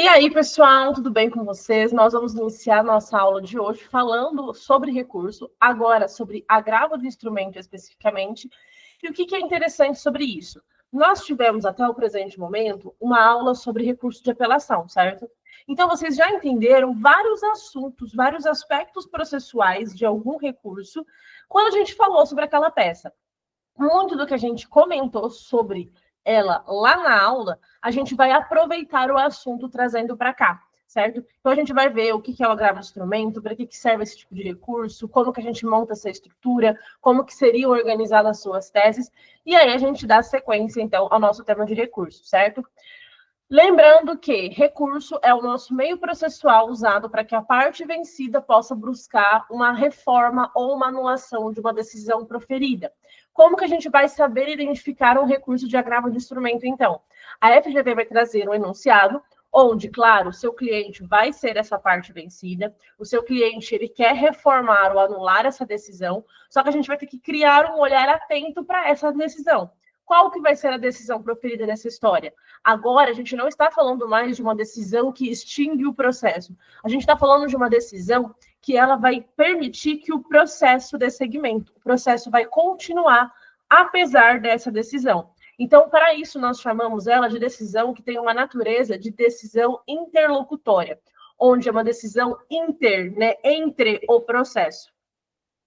E aí, pessoal, tudo bem com vocês? Nós vamos iniciar nossa aula de hoje falando sobre recurso, agora sobre agravo do instrumento especificamente, e o que é interessante sobre isso. Nós tivemos até o presente momento uma aula sobre recurso de apelação, certo? Então, vocês já entenderam vários assuntos, vários aspectos processuais de algum recurso quando a gente falou sobre aquela peça. Muito do que a gente comentou sobre ela lá na aula, a gente vai aproveitar o assunto trazendo para cá, certo? Então, a gente vai ver o que é o agravo de instrumento, para que serve esse tipo de recurso, como que a gente monta essa estrutura, como que seriam organizadas as suas teses, e aí a gente dá sequência, então, ao nosso tema de recurso, certo? Lembrando que recurso é o nosso meio processual usado para que a parte vencida possa buscar uma reforma ou uma anulação de uma decisão proferida. Como que a gente vai saber identificar um recurso de agravo de instrumento, então? A FGV vai trazer um enunciado onde, claro, o seu cliente vai ser essa parte vencida, o seu cliente ele quer reformar ou anular essa decisão, só que a gente vai ter que criar um olhar atento para essa decisão. Qual que vai ser a decisão proferida nessa história? Agora, a gente não está falando mais de uma decisão que extingue o processo. A gente está falando de uma decisão que ela vai permitir que o processo dê seguimento. O processo vai continuar apesar dessa decisão. Então, para isso, nós chamamos ela de decisão que tem uma natureza de decisão interlocutória, onde é uma decisão entre o processo.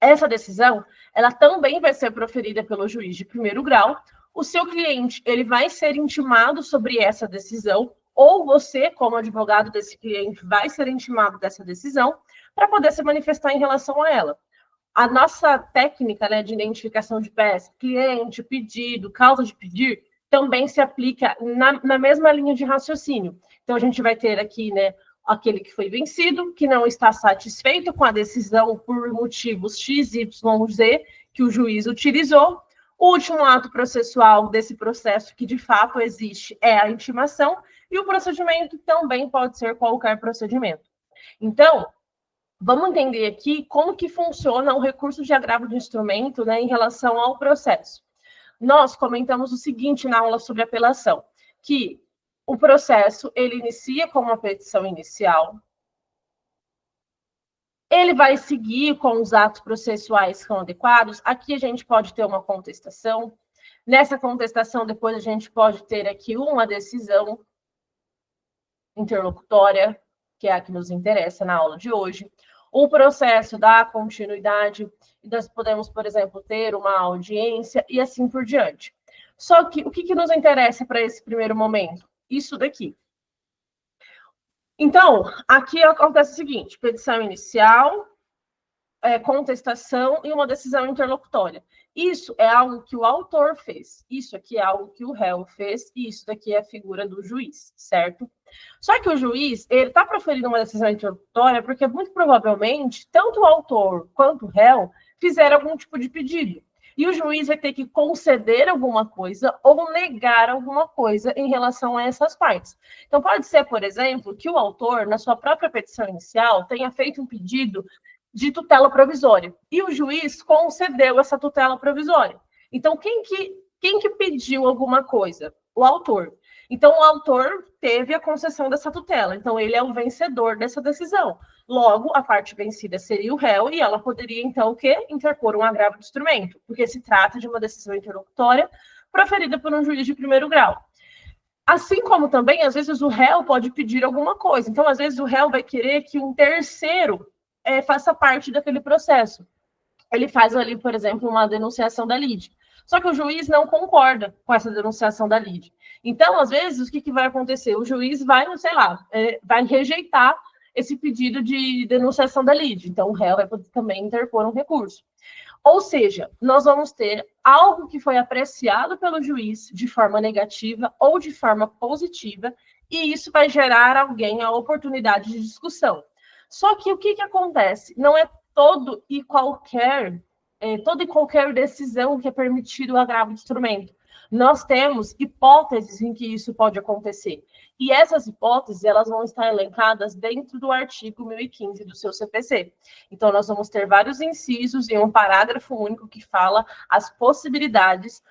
Essa decisão, ela também vai ser proferida pelo juiz de primeiro grau. O seu cliente, ele vai ser intimado sobre essa decisão, ou você, como advogado desse cliente, vai ser intimado dessa decisão, para poder se manifestar em relação a ela. A nossa técnica, né, de identificação de peça, cliente, pedido, causa de pedir, também se aplica na mesma linha de raciocínio. Então, a gente vai ter aqui, né, aquele que foi vencido, que não está satisfeito com a decisão por motivos X, Y, Z, que o juiz utilizou. O último ato processual desse processo que de fato existe é a intimação, e o procedimento também pode ser qualquer procedimento. Então, vamos entender aqui como que funciona o recurso de agravo de instrumento, né, em relação ao processo. Nós comentamos o seguinte na aula sobre apelação, que o processo, ele inicia com uma petição inicial, ele vai seguir com os atos processuais que são adequados. Aqui a gente pode ter uma contestação. Nessa contestação, depois a gente pode ter aqui uma decisão interlocutória, que é a que nos interessa na aula de hoje. O processo dá continuidade, e nós podemos, por exemplo, ter uma audiência e assim por diante. Só que o que nos interessa para esse primeiro momento? Isso daqui. Então, aqui acontece o seguinte: petição inicial, contestação e uma decisão interlocutória. Isso é algo que o autor fez, isso aqui é algo que o réu fez, e isso daqui é a figura do juiz, certo? Só que o juiz, ele está proferindo uma decisão interlocutória porque, muito provavelmente, tanto o autor quanto o réu fizeram algum tipo de pedido. E o juiz vai ter que conceder alguma coisa ou negar alguma coisa em relação a essas partes. Então, pode ser, por exemplo, que o autor, na sua própria petição inicial, tenha feito um pedido de tutela provisória, e o juiz concedeu essa tutela provisória. Então, quem que pediu alguma coisa? O autor. Então, o autor teve a concessão dessa tutela. Então, ele é o vencedor dessa decisão. Logo, a parte vencida seria o réu, e ela poderia, então, o quê? Interpor um agravo de instrumento, porque se trata de uma decisão interlocutória proferida por um juiz de primeiro grau. Assim como também, às vezes, o réu pode pedir alguma coisa. Então, às vezes, o réu vai querer que um terceiro faça parte daquele processo. Ele faz ali, por exemplo, uma denunciação da lide. Só que o juiz não concorda com essa denunciação da lide. Então, às vezes, o que vai acontecer? O juiz vai, sei lá, vai rejeitar esse pedido de denunciação da lide. Então, o réu vai poder também interpor um recurso. Ou seja, nós vamos ter algo que foi apreciado pelo juiz de forma negativa ou de forma positiva, e isso vai gerar alguém a oportunidade de discussão. Só que o que acontece? Não é toda e qualquer decisão que é permitido o agravo de instrumento. Nós temos hipóteses em que isso pode acontecer. E essas hipóteses, elas vão estar elencadas dentro do artigo 1015 do seu CPC. Então, nós vamos ter vários incisos e um parágrafo único que fala as possibilidades,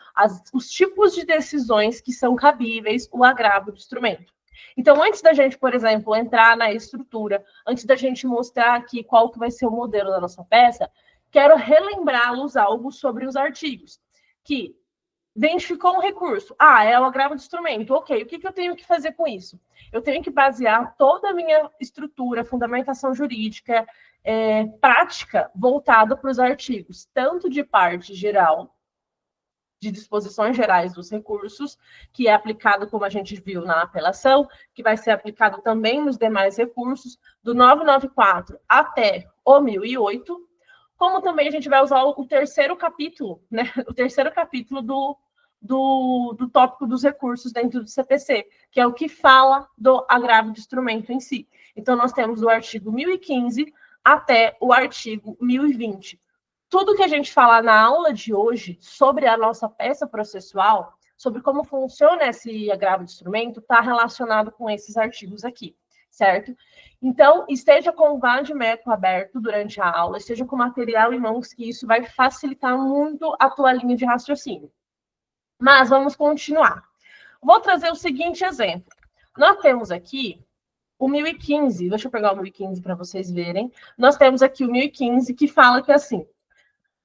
os tipos de decisões que são cabíveis o agravo de instrumento. Então, antes da gente, por exemplo, entrar na estrutura, antes da gente mostrar aqui qual que vai ser o modelo da nossa peça, quero relembrá-los algo sobre os artigos, que identificou um recurso. Ah, é o agravo de instrumento. Ok, o que eu tenho que fazer com isso? Eu tenho que basear toda a minha estrutura, fundamentação jurídica, prática, voltada para os artigos, tanto de parte geral, de disposições gerais dos recursos, que é aplicado, como a gente viu na apelação, que vai ser aplicado também nos demais recursos, do 994 até o 1008, como também a gente vai usar o terceiro capítulo, né? O terceiro capítulo do tópico dos recursos dentro do CPC, que é o que fala do agravo de instrumento em si. Então, nós temos o artigo 1015 até o artigo 1020. Tudo que a gente falar na aula de hoje sobre a nossa peça processual, sobre como funciona esse agravo de instrumento, está relacionado com esses artigos aqui, certo? Então, esteja com o Vadimeco aberto durante a aula, esteja com o material em mãos, que isso vai facilitar muito a tua linha de raciocínio. Mas vamos continuar. Vou trazer o seguinte exemplo. Nós temos aqui o 1015, deixa eu pegar o 1015 para vocês verem. Nós temos aqui o 1015 que fala que assim: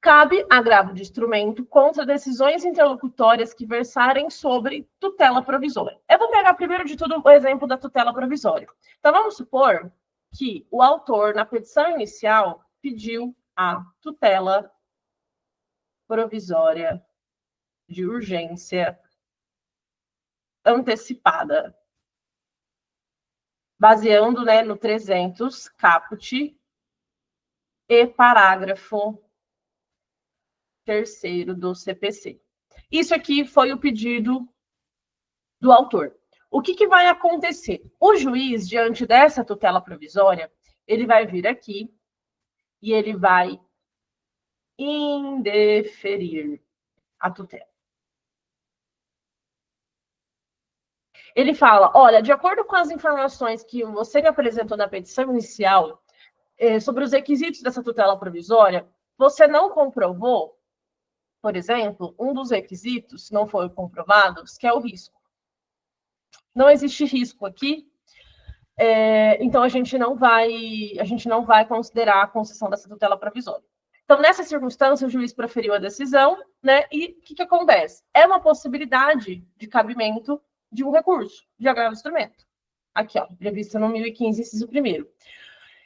cabe agravo de instrumento contra decisões interlocutórias que versarem sobre tutela provisória. Eu vou pegar primeiro de tudo o exemplo da tutela provisória. Então, vamos supor que o autor, na petição inicial, pediu a tutela provisória de urgência antecipada, baseando, né, no 300 caput e parágrafo 3º do CPC. Isso aqui foi o pedido do autor. O que vai acontecer? O juiz, diante dessa tutela provisória, ele vai vir aqui e ele vai indeferir a tutela. Ele fala, olha, de acordo com as informações que você me apresentou na petição inicial, sobre os requisitos dessa tutela provisória, você não comprovou, por exemplo, um dos requisitos não foi comprovado, que é o risco. Não existe risco aqui, então a gente não vai considerar a concessão dessa tutela provisória. Então, nessa circunstância, o juiz proferiu a decisão, né? E o que acontece? É uma possibilidade de cabimento de um recurso de agravo de instrumento. Aqui, ó, previsto no 1015, inciso 1º.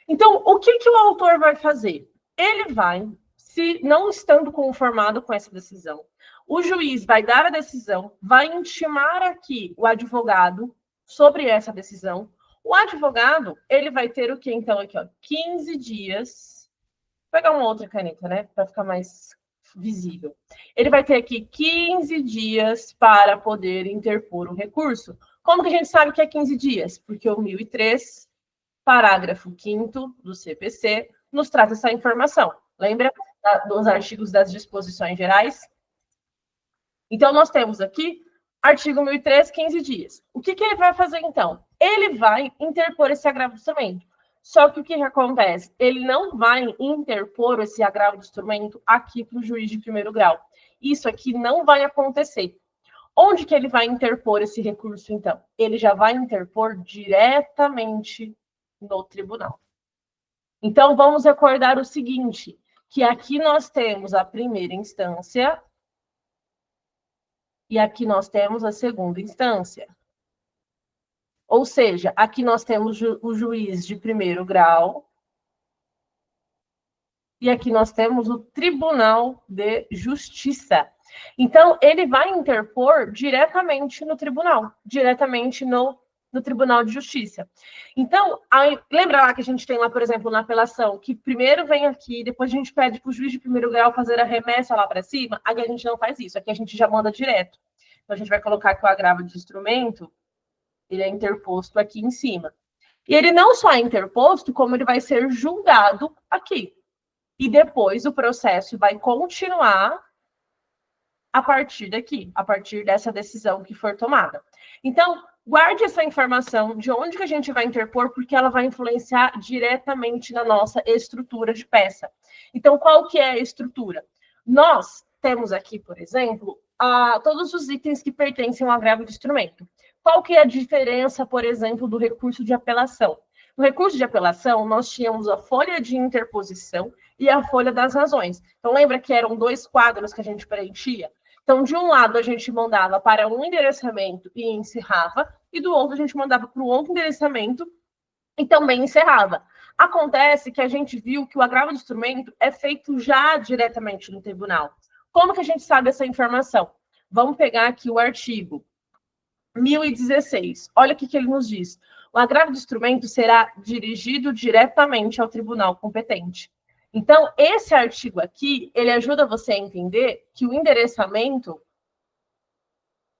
Então, o que o autor vai fazer? Ele vai, se não estando conformado com essa decisão, o juiz vai dar a decisão, vai intimar aqui o advogado sobre essa decisão. O advogado, ele vai ter o quê? Então, aqui, ó, 15 dias. Vou pegar uma outra caneta, né? Para ficar mais visível. Ele vai ter aqui 15 dias para poder interpor o recurso. Como que a gente sabe que é 15 dias? Porque o 1003, parágrafo 5º do CPC, nos traz essa informação. Lembra dos artigos das disposições gerais? Então, nós temos aqui, artigo 1003, 15 dias. O que ele vai fazer, então? Ele vai interpor esse agravo de instrumento. Só que o que acontece? Ele não vai interpor esse agravo de instrumento aqui para o juiz de primeiro grau. Isso aqui não vai acontecer. Onde que ele vai interpor esse recurso, então? Ele já vai interpor diretamente no tribunal. Então, vamos recordar o seguinte, que aqui nós temos a primeira instância e aqui nós temos a segunda instância. Ou seja, aqui nós temos o juiz de primeiro grau e aqui nós temos o Tribunal de Justiça. Então, ele vai interpor diretamente no tribunal, diretamente no Tribunal de Justiça. Então, lembra lá que a gente tem lá, por exemplo, na apelação, que primeiro vem aqui, depois a gente pede para o juiz de primeiro grau fazer a remessa lá para cima? Aqui a gente não faz isso, aqui a gente já manda direto. Então, a gente vai colocar que o agravo de instrumento, ele é interposto aqui em cima. E ele não só é interposto, como ele vai ser julgado aqui. E depois o processo vai continuar a partir daqui, a partir dessa decisão que for tomada. Então, guarde essa informação de onde que a gente vai interpor, porque ela vai influenciar diretamente na nossa estrutura de peça. Então, qual que é a estrutura? Nós temos aqui, por exemplo, todos os itens que pertencem ao agravo de instrumento. Qual que é a diferença, por exemplo, do recurso de apelação? No recurso de apelação, nós tínhamos a folha de interposição e a folha das razões. Então, lembra que eram 2 quadros que a gente preenchia? Então, de um lado, a gente mandava para um endereçamento e encerrava, e do outro, a gente mandava para o outro endereçamento e também encerrava. Acontece que a gente viu que o agravo de instrumento é feito já diretamente no tribunal. Como que a gente sabe essa informação? Vamos pegar aqui o artigo 1016. Olha o que ele nos diz. O agravo de instrumento será dirigido diretamente ao tribunal competente. Então, esse artigo aqui, ele ajuda você a entender que o endereçamento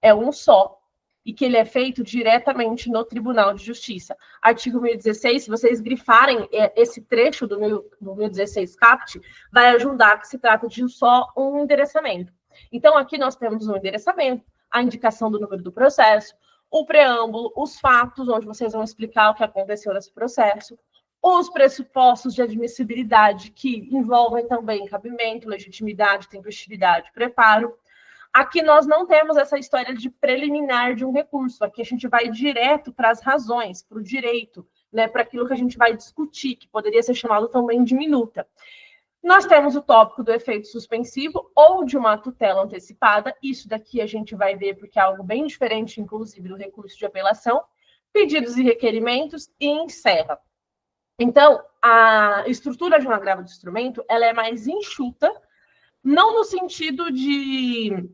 é um só e que ele é feito diretamente no Tribunal de Justiça. Artigo 1016, se vocês grifarem esse trecho do 1016 CAPT, vai ajudar que se trata de só um endereçamento. Então, aqui nós temos um endereçamento, a indicação do número do processo, o preâmbulo, os fatos, onde vocês vão explicar o que aconteceu nesse processo, os pressupostos de admissibilidade, que envolvem também cabimento, legitimidade, tempestividade, preparo. Aqui nós não temos essa história de preliminar de um recurso. Aqui a gente vai direto para as razões, para o direito, né, para aquilo que a gente vai discutir, que poderia ser chamado também de minuta. Nós temos o tópico do efeito suspensivo ou de uma tutela antecipada. Isso daqui a gente vai ver porque é algo bem diferente, inclusive, do recurso de apelação. Pedidos e requerimentos e encerra. Então, a estrutura de um agravo de instrumento, ela é mais enxuta, não no sentido de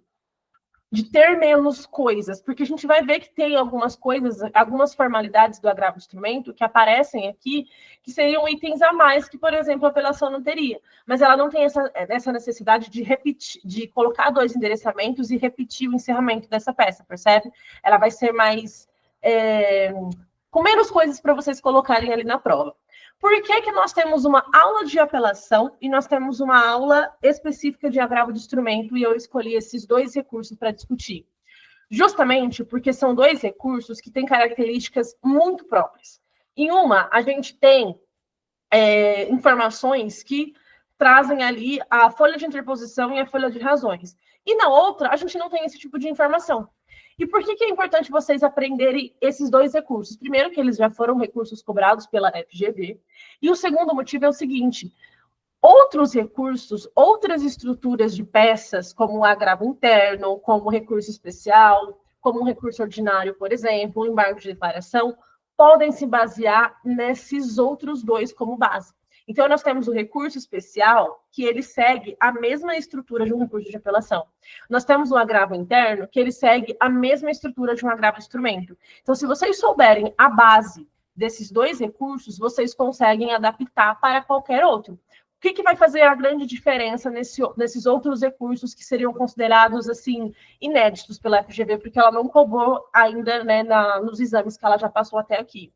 ter menos coisas, porque a gente vai ver que tem algumas coisas, algumas formalidades do agravo de instrumento que aparecem aqui, que seriam itens a mais que, por exemplo, a apelação não teria. Mas ela não tem essa necessidade de repetir, de colocar 2 endereçamentos e repetir o encerramento dessa peça, percebe? Ela vai ser mais... com menos coisas para vocês colocarem ali na prova. Por que nós temos uma aula de apelação e nós temos uma aula específica de agravo de instrumento e eu escolhi esses 2 recursos para discutir? Justamente porque são 2 recursos que têm características muito próprias. Em uma, a gente tem informações que trazem ali a folha de interposição e a folha de razões. E na outra, a gente não tem esse tipo de informação. E por que é importante vocês aprenderem esses 2 recursos? Primeiro, que eles já foram recursos cobrados pela FGV. E o segundo motivo é o seguinte: outros recursos, outras estruturas de peças, como o agravo interno, como o recurso especial, como um recurso ordinário, por exemplo, o embargo de declaração, podem se basear nesses outros 2 como base. Então, nós temos o recurso especial, que ele segue a mesma estrutura de um recurso de apelação. Nós temos o agravo interno, que ele segue a mesma estrutura de um agravo de instrumento. Então, se vocês souberem a base desses 2 recursos, vocês conseguem adaptar para qualquer outro. O que vai fazer a grande diferença nesses outros recursos que seriam considerados, assim, inéditos pela FGV, porque ela não cobrou ainda, né, nos exames que ela já passou até aqui?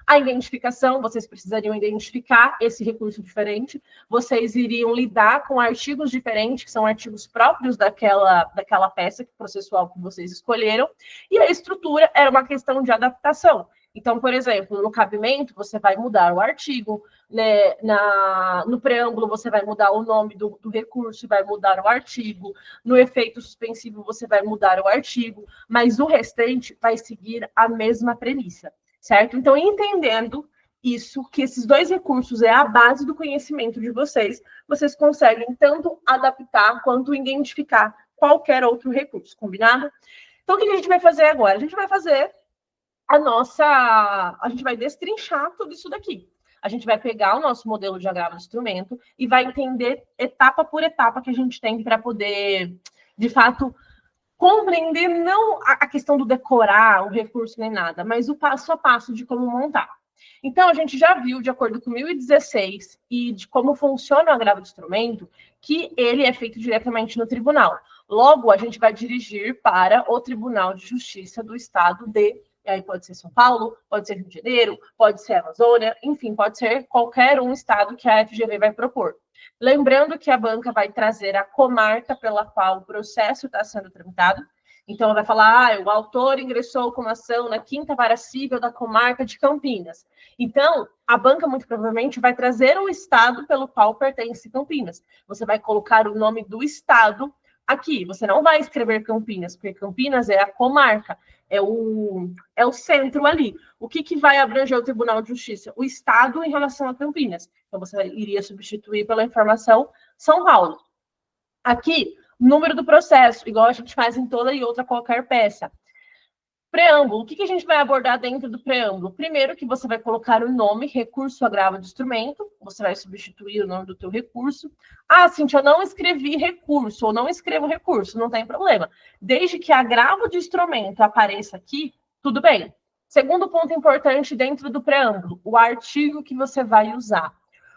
A identificação, vocês precisariam identificar esse recurso diferente, vocês iriam lidar com artigos diferentes, que são artigos próprios daquela peça processual que vocês escolheram, e a estrutura era uma questão de adaptação. Então, por exemplo, no cabimento, você vai mudar o artigo, né, no preâmbulo, você vai mudar o nome do recurso e vai mudar o artigo, no efeito suspensivo, você vai mudar o artigo, mas o restante vai seguir a mesma premissa. Certo? Então, entendendo isso, que esses 2 recursos é a base do conhecimento de vocês, vocês conseguem tanto adaptar quanto identificar qualquer outro recurso, combinado? Então, o que a gente vai fazer agora? A gente vai fazer a gente vai destrinchar tudo isso daqui. A gente vai pegar o nosso modelo de agravo de instrumento e vai entender etapa por etapa que a gente tem para poder, de fato, compreender não a questão do decorar o recurso nem nada, mas o passo a passo de como montar. Então, a gente já viu, de acordo com 1016 e de como funciona o agravo de instrumento, que ele é feito diretamente no tribunal. Logo, a gente vai dirigir para o Tribunal de Justiça do Estado de... E aí pode ser São Paulo, pode ser Rio de Janeiro, pode ser Amazônia, enfim, pode ser qualquer um estado que a FGV vai propor. Lembrando que a banca vai trazer a comarca pela qual o processo está sendo tramitado. Então, ela vai falar, o autor ingressou com ação na 5ª Vara Cível da comarca de Campinas. Então, a banca, muito provavelmente, vai trazer o estado pelo qual pertence Campinas. Você vai colocar o nome do estado aqui. Você não vai escrever Campinas, porque Campinas é a comarca. é o centro ali. O que vai abranger o Tribunal de Justiça? O Estado em relação a Campinas. Então, você iria substituir pela informação São Paulo. Aqui, número do processo, igual a gente faz em toda e outra qualquer peça. Preâmbulo, o que a gente vai abordar dentro do preâmbulo? Primeiro que você vai colocar o nome, recurso, agravo de instrumento, você vai substituir o nome do teu recurso. Ah, Cíntia, eu não escrevi recurso, ou não escrevo recurso, não tem problema. Desde que agravo de instrumento apareça aqui, tudo bem. Segundo ponto importante dentro do preâmbulo, o artigo que você vai usar.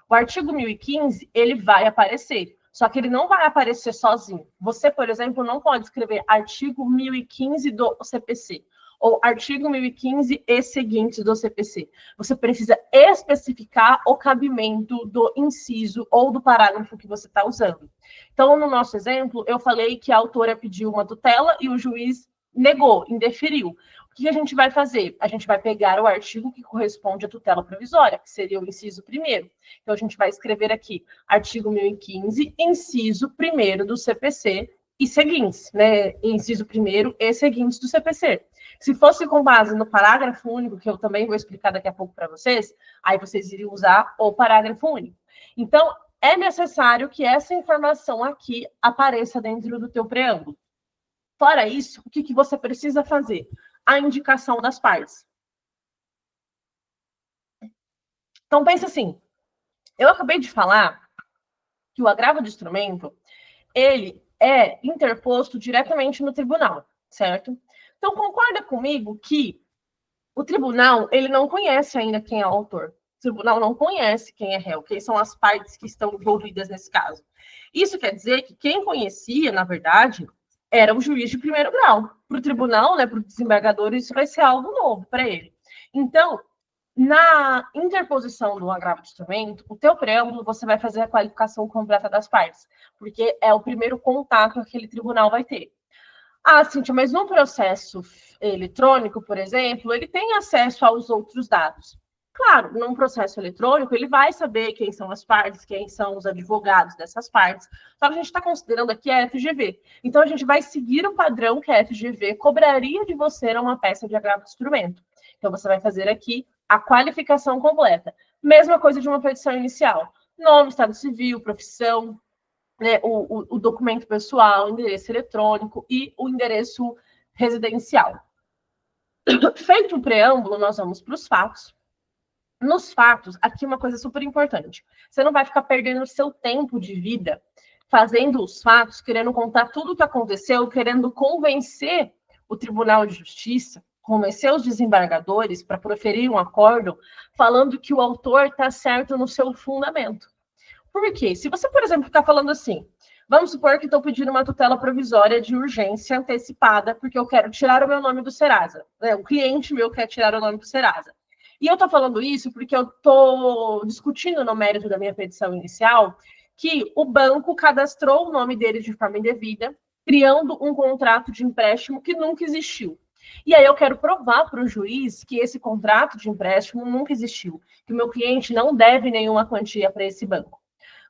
O artigo 1015, ele vai aparecer, só que ele não vai aparecer sozinho. Você, por exemplo, não pode escrever artigo 1015 do CPC, ou artigo 1015 e seguintes do CPC. Você precisa especificar o cabimento do inciso ou do parágrafo que você está usando. Então, no nosso exemplo, eu falei que a autora pediu uma tutela e o juiz negou, indeferiu. O que a gente vai fazer? A gente vai pegar o artigo que corresponde à tutela provisória, que seria o inciso 1º. Então, a gente vai escrever aqui, artigo 1015, inciso 1º do CPC e seguintes, né? Inciso 1º e seguintes do CPC. Se fosse com base no parágrafo único, que eu também vou explicar daqui a pouco para vocês, aí vocês iriam usar o parágrafo único. Então, é necessário que essa informação aqui apareça dentro do teu preâmbulo. Fora isso, o que você precisa fazer? A indicação das partes. Então, pensa assim, eu acabei de falar que o agravo de instrumento, ele é interposto diretamente no tribunal, certo? Então, concorda comigo que o tribunal, ele não conhece ainda quem é o autor. O tribunal não conhece quem é réu, quem são as partes que estão envolvidas nesse caso. Isso quer dizer que quem conhecia, na verdade, era o juiz de primeiro grau. Para o tribunal, né, para o desembargador, isso vai ser algo novo para ele. Então, na interposição do agravo de instrumento, o teu preâmbulo, você vai fazer a qualificação completa das partes, porque é o primeiro contato que aquele tribunal vai ter. Ah, Cíntia, mas no processo eletrônico, por exemplo, ele tem acesso aos outros dados. Claro, num processo eletrônico, ele vai saber quem são as partes, quem são os advogados dessas partes. Só que a gente está considerando aqui a FGV. Então, a gente vai seguir o padrão que a FGV cobraria de você numa peça de agravo de instrumento. Então, você vai fazer aqui a qualificação completa. Mesma coisa de uma petição inicial. Nome, estado civil, profissão, né, o documento pessoal, o endereço eletrônico e o endereço residencial. Feito o preâmbulo, nós vamos para os fatos. Nos fatos, aqui uma coisa super importante. Você não vai ficar perdendo o seu tempo de vida fazendo os fatos, querendo contar tudo o que aconteceu, querendo convencer o Tribunal de Justiça, convencer os desembargadores para proferir um acórdão, falando que o autor está certo no seu fundamento. Por quê? Se você, por exemplo, ficar falando assim, vamos supor que estou pedindo uma tutela provisória de urgência antecipada, porque eu quero tirar o meu nome do Serasa. Né? O cliente meu quer tirar o nome do Serasa. E eu estou falando isso porque eu estou discutindo no mérito da minha petição inicial que o banco cadastrou o nome dele de forma indevida, criando um contrato de empréstimo que nunca existiu. E aí eu quero provar para o juiz que esse contrato de empréstimo nunca existiu, que o meu cliente não deve nenhuma quantia para esse banco.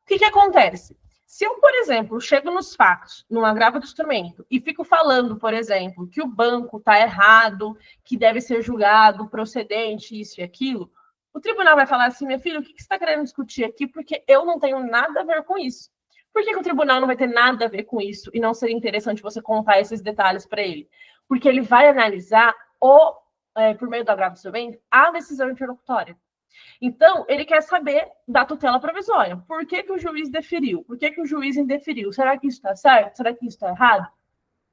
O que acontece? Se eu, por exemplo, chego nos fatos, num agravo do instrumento, e fico falando, por exemplo, que o banco está errado, que deve ser julgado, procedente, isso e aquilo, o tribunal vai falar assim, minha filha, o que você está querendo discutir aqui? Porque eu não tenho nada a ver com isso. Por que o tribunal não vai ter nada a ver com isso e não seria interessante você contar esses detalhes para ele? Porque ele vai analisar, por meio do agravo do instrumento, a decisão interlocutória. Então, ele quer saber da tutela provisória. Por que o juiz deferiu? Por que o juiz indeferiu? Será que isso está certo? Será que isso está errado?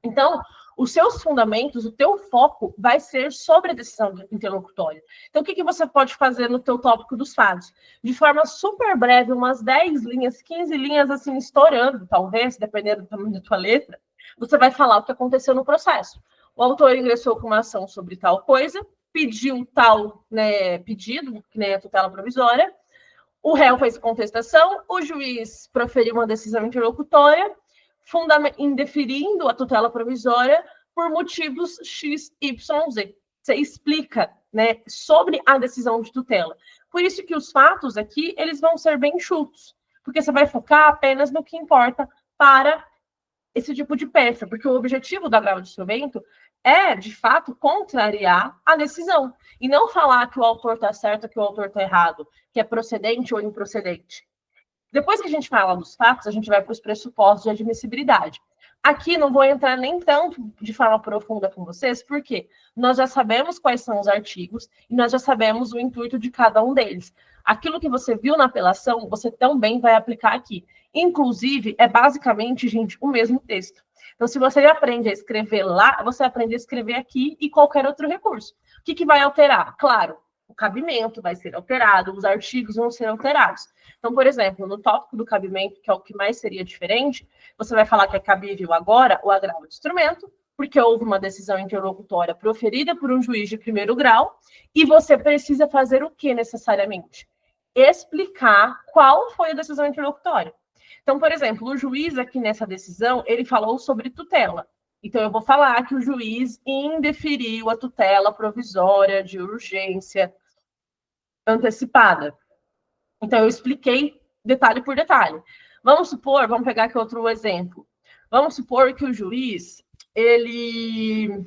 Então, os seus fundamentos, o teu foco vai ser sobre a decisão interlocutória. Então, o que você pode fazer no teu tópico dos fatos? De forma super breve, umas 10 linhas, 15 linhas, assim, estourando, talvez, dependendo do tamanho da tua letra, você vai falar o que aconteceu no processo. O autor ingressou com uma ação sobre tal coisa, pediu tal, né, pedido, que nem a tutela provisória, o réu fez contestação, o juiz proferiu uma decisão interlocutória, indeferindo a tutela provisória por motivos X, Y, Z. Você explica, né, sobre a decisão de tutela. Por isso que os fatos aqui, eles vão ser bem enxutos, porque você vai focar apenas no que importa para esse tipo de peça, porque o objetivo do agravo de instrumento é, de fato, contrariar a decisão. E não falar que o autor está certo, que o autor está errado, que é procedente ou improcedente. Depois que a gente fala dos fatos, a gente vai para os pressupostos de admissibilidade. Aqui não vou entrar nem tanto de forma profunda com vocês, porque nós já sabemos quais são os artigos e nós já sabemos o intuito de cada um deles. Aquilo que você viu na apelação, você também vai aplicar aqui. Inclusive, é basicamente, gente, o mesmo texto. Então, se você aprende a escrever lá, você aprende a escrever aqui e qualquer outro recurso. O que vai alterar? Claro, o cabimento vai ser alterado, os artigos vão ser alterados. Então, por exemplo, no tópico do cabimento, que é o que mais seria diferente, você vai falar que é cabível agora o agravo de instrumento, porque houve uma decisão interlocutória proferida por um juiz de primeiro grau, e você precisa fazer o que necessariamente? Explicar qual foi a decisão interlocutória. Então, por exemplo, o juiz aqui nessa decisão, ele falou sobre tutela. Então, eu vou falar que o juiz indeferiu a tutela provisória de urgência antecipada. Então, eu expliquei detalhe por detalhe. Vamos supor, vamos pegar aqui outro exemplo. Vamos supor que o juiz, ele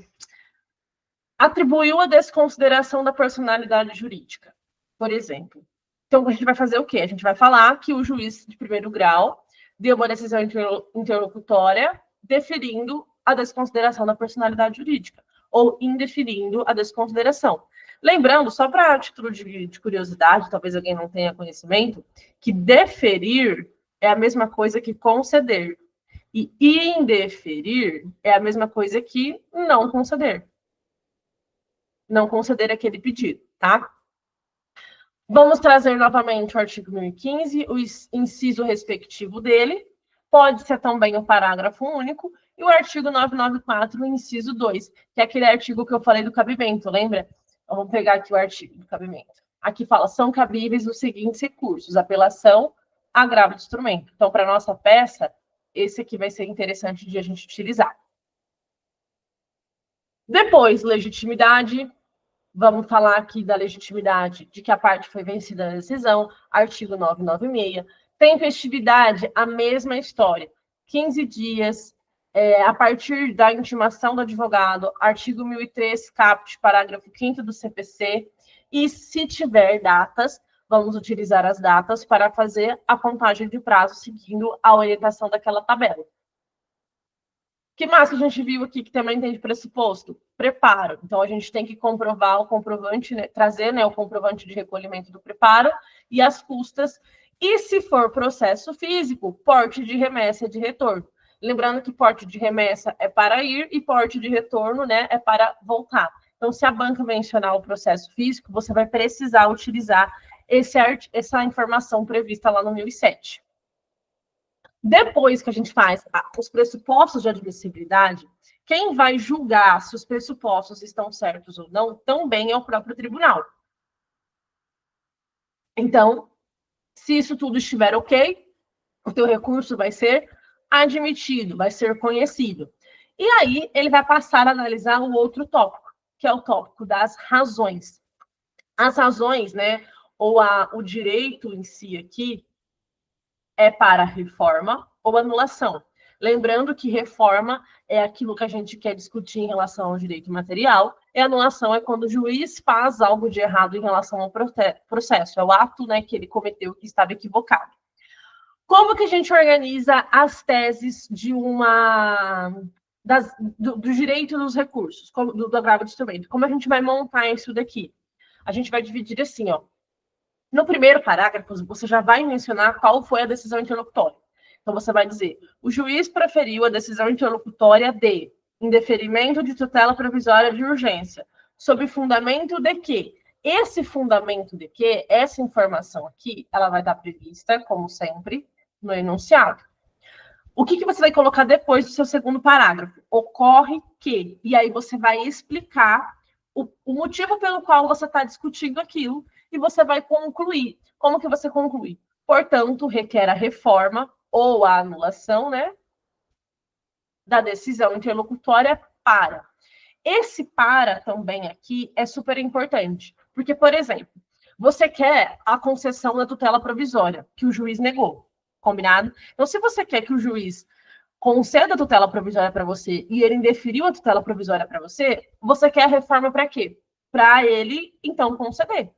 atribuiu a desconsideração da personalidade jurídica, por exemplo. Então, a gente vai fazer o quê? A gente vai falar que o juiz de primeiro grau deu uma decisão interlocutória deferindo a desconsideração da personalidade jurídica, ou indeferindo a desconsideração. Lembrando, só para título de curiosidade, talvez alguém não tenha conhecimento, que deferir é a mesma coisa que conceder. E indeferir é a mesma coisa que não conceder. Não conceder aquele pedido, tá? Vamos trazer novamente o artigo 1015, o inciso respectivo dele. Pode ser também o parágrafo único. E o artigo 994, o inciso 2, que é aquele artigo que eu falei do cabimento, lembra? Vamos pegar aqui o artigo do cabimento. Aqui fala, são cabíveis os seguintes recursos: apelação, agravo de instrumento. Então, para a nossa peça, esse aqui vai ser interessante de a gente utilizar. Depois, legitimidade. Vamos falar aqui da legitimidade de que a parte foi vencida na decisão, artigo 996. Tempestividade, a mesma história. 15 dias, a partir da intimação do advogado, artigo 1003, caput, parágrafo 5º do CPC. E se tiver datas, vamos utilizar as datas para fazer a contagem de prazo seguindo a orientação daquela tabela. O que mais que a gente viu aqui que também tem de pressuposto? Preparo. Então, a gente tem que comprovar o comprovante, né, trazer, né, o comprovante de recolhimento do preparo e as custas. E se for processo físico, porte de remessa de retorno. Lembrando que porte de remessa é para ir e porte de retorno, né, é para voltar. Então, se a banca mencionar o processo físico, você vai precisar utilizar essa informação prevista lá no 1007. Depois que a gente faz os pressupostos de admissibilidade, quem vai julgar se os pressupostos estão certos ou não também é o próprio tribunal. Então, se isso tudo estiver ok, o teu recurso vai ser admitido, vai ser conhecido. E aí, ele vai passar a analisar o outro tópico, que é o tópico das razões. As razões, né, ou o direito em si aqui, é para reforma ou anulação. Lembrando que reforma é aquilo que a gente quer discutir em relação ao direito material, e anulação é quando o juiz faz algo de errado em relação ao processo, é o ato, né, que ele cometeu que estava equivocado. Como que a gente organiza as teses de do direito dos recursos, do agravo de instrumento? Como a gente vai montar isso daqui? A gente vai dividir assim, ó. No primeiro parágrafo, você já vai mencionar qual foi a decisão interlocutória. Então, você vai dizer, o juiz proferiu a decisão interlocutória de indeferimento de tutela provisória de urgência, sob fundamento de que esse fundamento de que, essa informação aqui, ela vai estar prevista, como sempre, no enunciado. O que você vai colocar depois do seu segundo parágrafo? Ocorre que, e aí você vai explicar o motivo pelo qual você está discutindo aquilo, e você vai concluir. Como que você conclui? Portanto, requer a reforma ou a anulação, né, da decisão interlocutória para. Esse para também aqui é super importante, porque, por exemplo, você quer a concessão da tutela provisória, que o juiz negou, combinado? Então, se você quer que o juiz conceda a tutela provisória para você e ele indeferiu a tutela provisória para você, você quer a reforma para quê? Para ele, então, conceder.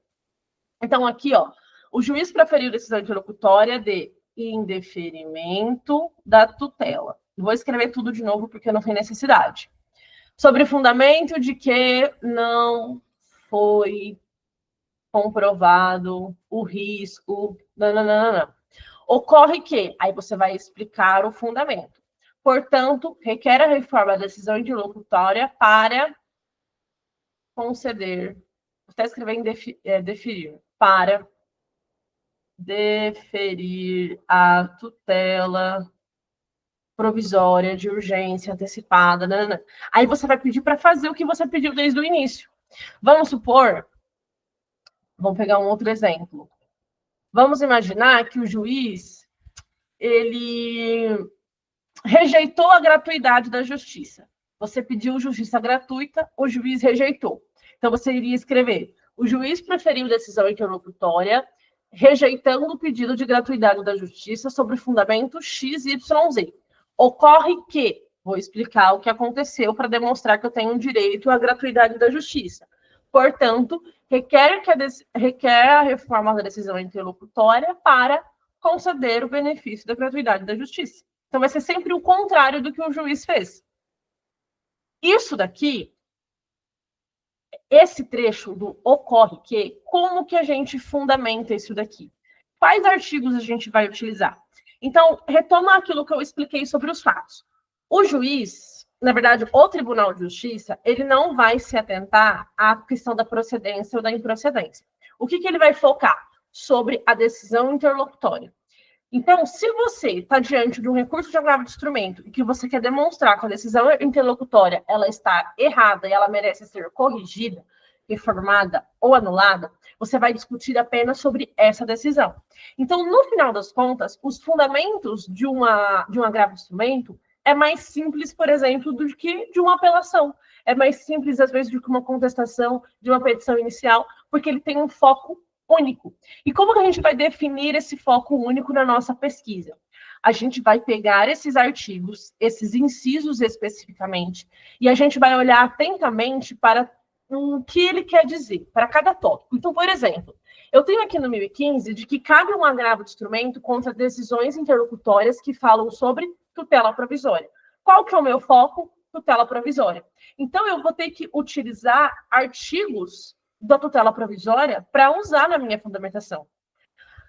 Então, aqui, ó, o juiz proferiu decisão interlocutória de indeferimento da tutela. Vou escrever tudo de novo porque não tem necessidade. Sobre fundamento de que não foi comprovado o risco. Não. Ocorre que, aí você vai explicar o fundamento. Portanto, requer a reforma da decisão interlocutória para conceder. Vou até escrever em deferir. Para deferir a tutela provisória de urgência antecipada. Aí você vai pedir para fazer o que você pediu desde o início. Vamos supor, vamos pegar um outro exemplo. Vamos imaginar que o juiz ele rejeitou a gratuidade da justiça. Você pediu justiça gratuita, o juiz rejeitou. Então você iria escrever: o juiz preferiu decisão interlocutória rejeitando o pedido de gratuidade da justiça sobre fundamento XYZ. Ocorre que, vou explicar o que aconteceu para demonstrar que eu tenho direito à gratuidade da justiça. Portanto, requer a reforma da decisão interlocutória para conceder o benefício da gratuidade da justiça. Então, vai ser sempre o contrário do que o juiz fez. Isso daqui, esse trecho do ocorre que, como que a gente fundamenta isso daqui? Quais artigos a gente vai utilizar? Então, retoma aquilo que eu expliquei sobre os fatos. O juiz, na verdade, o Tribunal de Justiça, ele não vai se atentar à questão da procedência ou da improcedência. O que ele vai focar? Sobre a decisão interlocutória. Então, se você está diante de um recurso de agravo de instrumento e que você quer demonstrar que a decisão interlocutória ela está errada e ela merece ser corrigida, reformada ou anulada, você vai discutir apenas sobre essa decisão. Então, no final das contas, os fundamentos de um agravo de instrumento é mais simples, por exemplo, do que de uma apelação. É mais simples, às vezes, do que uma contestação de uma petição inicial, porque ele tem um foco único. E como que a gente vai definir esse foco único na nossa pesquisa? A gente vai pegar esses artigos, esses incisos especificamente, e a gente vai olhar atentamente para o que ele quer dizer, para cada tópico. Então, por exemplo, eu tenho aqui no 1015 de que cabe um agravo de instrumento contra decisões interlocutórias que falam sobre tutela provisória. Qual que é o meu foco? Tutela provisória. Então, eu vou ter que utilizar artigos da tutela provisória para usar na minha fundamentação.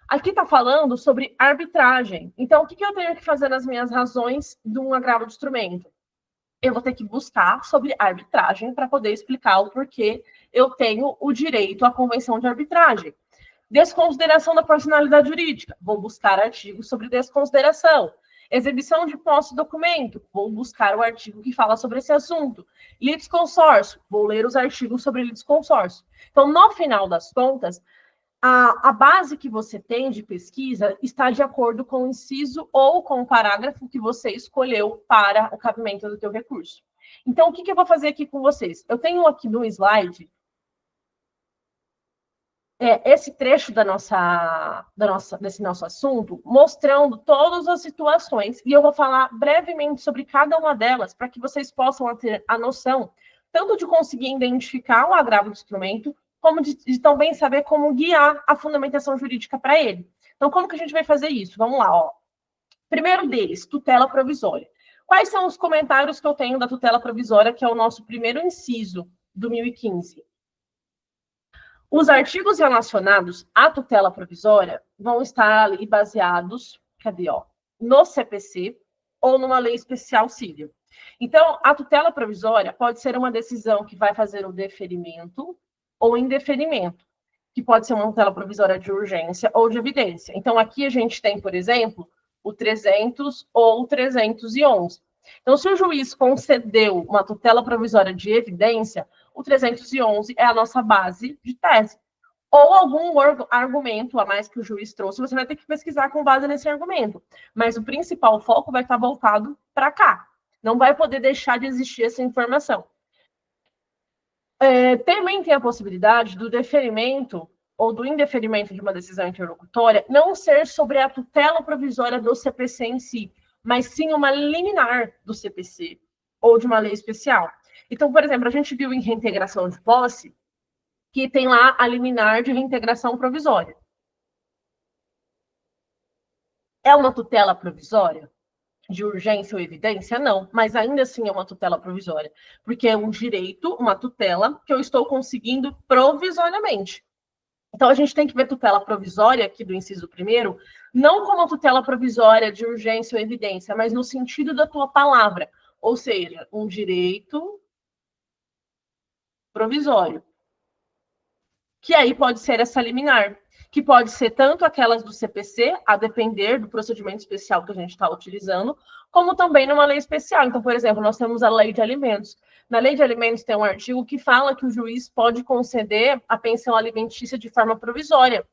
Aqui está falando sobre arbitragem. Então, o que eu tenho que fazer nas minhas razões de um agravo de instrumento? Eu vou ter que buscar sobre arbitragem para poder explicar o porquê eu tenho o direito à convenção de arbitragem. Desconsideração da personalidade jurídica. Vou buscar artigos sobre desconsideração. Exibição de posse de documento. Vou buscar o artigo que fala sobre esse assunto. Litisconsórcio. Vou ler os artigos sobre litisconsórcio. Então, no final das contas, a base que você tem de pesquisa está de acordo com o inciso ou com o parágrafo que você escolheu para o cabimento do teu recurso. Então, o que eu vou fazer aqui com vocês? Eu tenho aqui no slide esse trecho desse nosso assunto, mostrando todas as situações, e eu vou falar brevemente sobre cada uma delas, para que vocês possam ter a noção, tanto de conseguir identificar o agravo de instrumento, como de também saber como guiar a fundamentação jurídica para ele. Então, como que a gente vai fazer isso? Vamos lá, ó. Primeiro deles, tutela provisória. Quais são os comentários que eu tenho da tutela provisória, que é o nosso primeiro inciso do 1015? Os artigos relacionados à tutela provisória vão estar ali baseados, no CPC ou numa lei especial civil. Então, a tutela provisória pode ser uma decisão que vai fazer o deferimento ou indeferimento, que pode ser uma tutela provisória de urgência ou de evidência. Então, aqui a gente tem, por exemplo, o 300 ou o 311. Então, se o juiz concedeu uma tutela provisória de evidência, o 311 é a nossa base de tese. Ou algum argumento a mais que o juiz trouxe, você vai ter que pesquisar com base nesse argumento. Mas o principal foco vai estar voltado para cá. Não vai poder deixar de existir essa informação. Também tem a possibilidade do deferimento ou do indeferimento de uma decisão interlocutória não ser sobre a tutela provisória do CPC em si, mas sim uma liminar do CPC ou de uma lei especial. Então, por exemplo, a gente viu em reintegração de posse que tem lá a liminar de reintegração provisória. É uma tutela provisória? De urgência ou evidência? Não, mas ainda assim é uma tutela provisória, porque é um direito, uma tutela que eu estou conseguindo provisoriamente. Então, a gente tem que ver tutela provisória, aqui do inciso primeiro, não como tutela provisória de urgência ou evidência, mas no sentido da tua palavra, ou seja, um direito provisório, que aí pode ser essa liminar, que pode ser tanto aquelas do CPC, a depender do procedimento especial que a gente está utilizando, como também numa lei especial. Então, por exemplo, nós temos a lei de alimentos. Na lei de alimentos tem um artigo que fala que o juiz pode conceder a pensão alimentícia de forma provisória.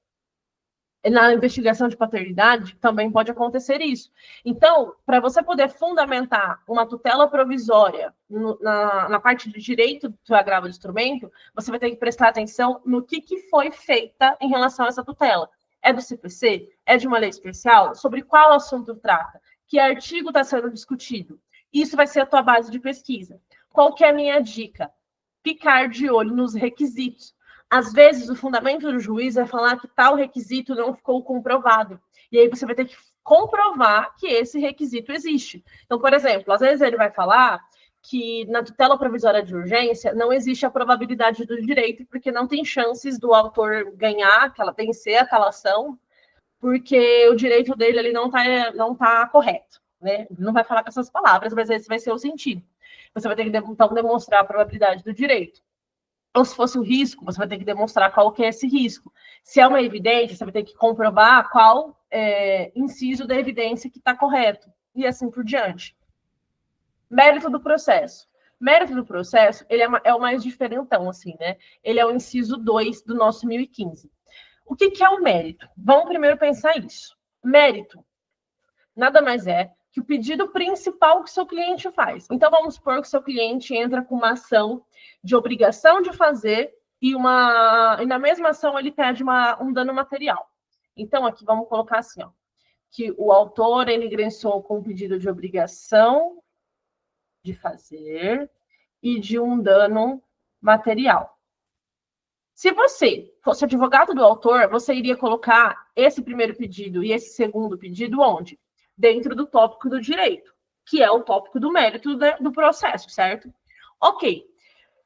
Na investigação de paternidade, também pode acontecer isso. Então, para você poder fundamentar uma tutela provisória na parte de direito do agravo de instrumento, você vai ter que prestar atenção no que foi feita em relação a essa tutela. É do CPC? É de uma lei especial? Sobre qual assunto trata? Que artigo está sendo discutido? Isso vai ser a tua base de pesquisa. Qual que é a minha dica? Ficar de olho nos requisitos. Às vezes, o fundamento do juiz vai falar que tal requisito não ficou comprovado. E aí você vai ter que comprovar que esse requisito existe. Então, por exemplo, às vezes ele vai falar que na tutela provisória de urgência não existe a probabilidade do direito, porque não tem chances do autor ganhar, vencer aquela ação, porque o direito dele ele não tá correto. Né? Não vai falar com essas palavras, mas esse vai ser o sentido. Você vai ter que, então, demonstrar a probabilidade do direito. Ou se fosse o risco, você vai ter que demonstrar qual que é esse risco. Se é uma evidência, você vai ter que comprovar qual inciso da evidência que está correto. E assim por diante. Mérito do processo. Mérito do processo, ele é o mais diferentão, assim, né? Ele é o inciso 2 do nosso 1015. O que é o mérito? Vamos primeiro pensar isso. Mérito nada mais é que o pedido principal que seu cliente faz. Então, vamos supor que seu cliente entra com uma ação de obrigação de fazer e na mesma ação ele pede um dano material. Então, aqui vamos colocar assim, ó, que o autor ele ingressou com um pedido de obrigação de fazer e de um dano material. Se você fosse advogado do autor, você iria colocar esse primeiro pedido e esse segundo pedido onde? Dentro do tópico do direito, que é o tópico do mérito do processo, certo? Ok.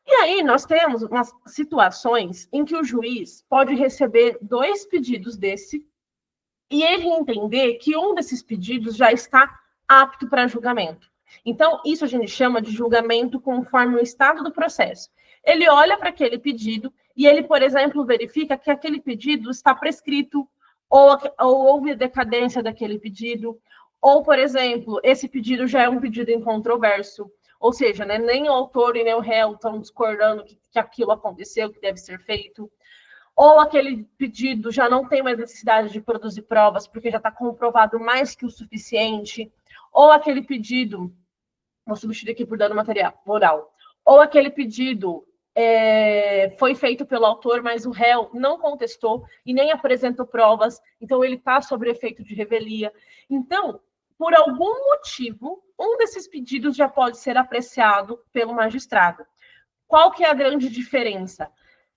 E aí nós temos umas situações em que o juiz pode receber 2 pedidos desse e ele entender que um desses pedidos já está apto para julgamento. Então, isso a gente chama de julgamento conforme o estado do processo. Ele olha para aquele pedido e ele, por exemplo, verifica que aquele pedido está prescrito ou houve decadência daquele pedido, ou, por exemplo, esse pedido já é um pedido incontroverso, ou seja, né, nem o autor e nem o réu estão discordando que aquilo aconteceu, que deve ser feito, ou aquele pedido já não tem mais necessidade de produzir provas, porque já está comprovado mais que o suficiente, ou aquele pedido, vou substituir aqui por dano material, moral, ou aquele pedido foi feito pelo autor, mas o réu não contestou e nem apresentou provas, então ele está sob efeito de revelia. Então, por algum motivo, um desses pedidos já pode ser apreciado pelo magistrado. Qual que é a grande diferença?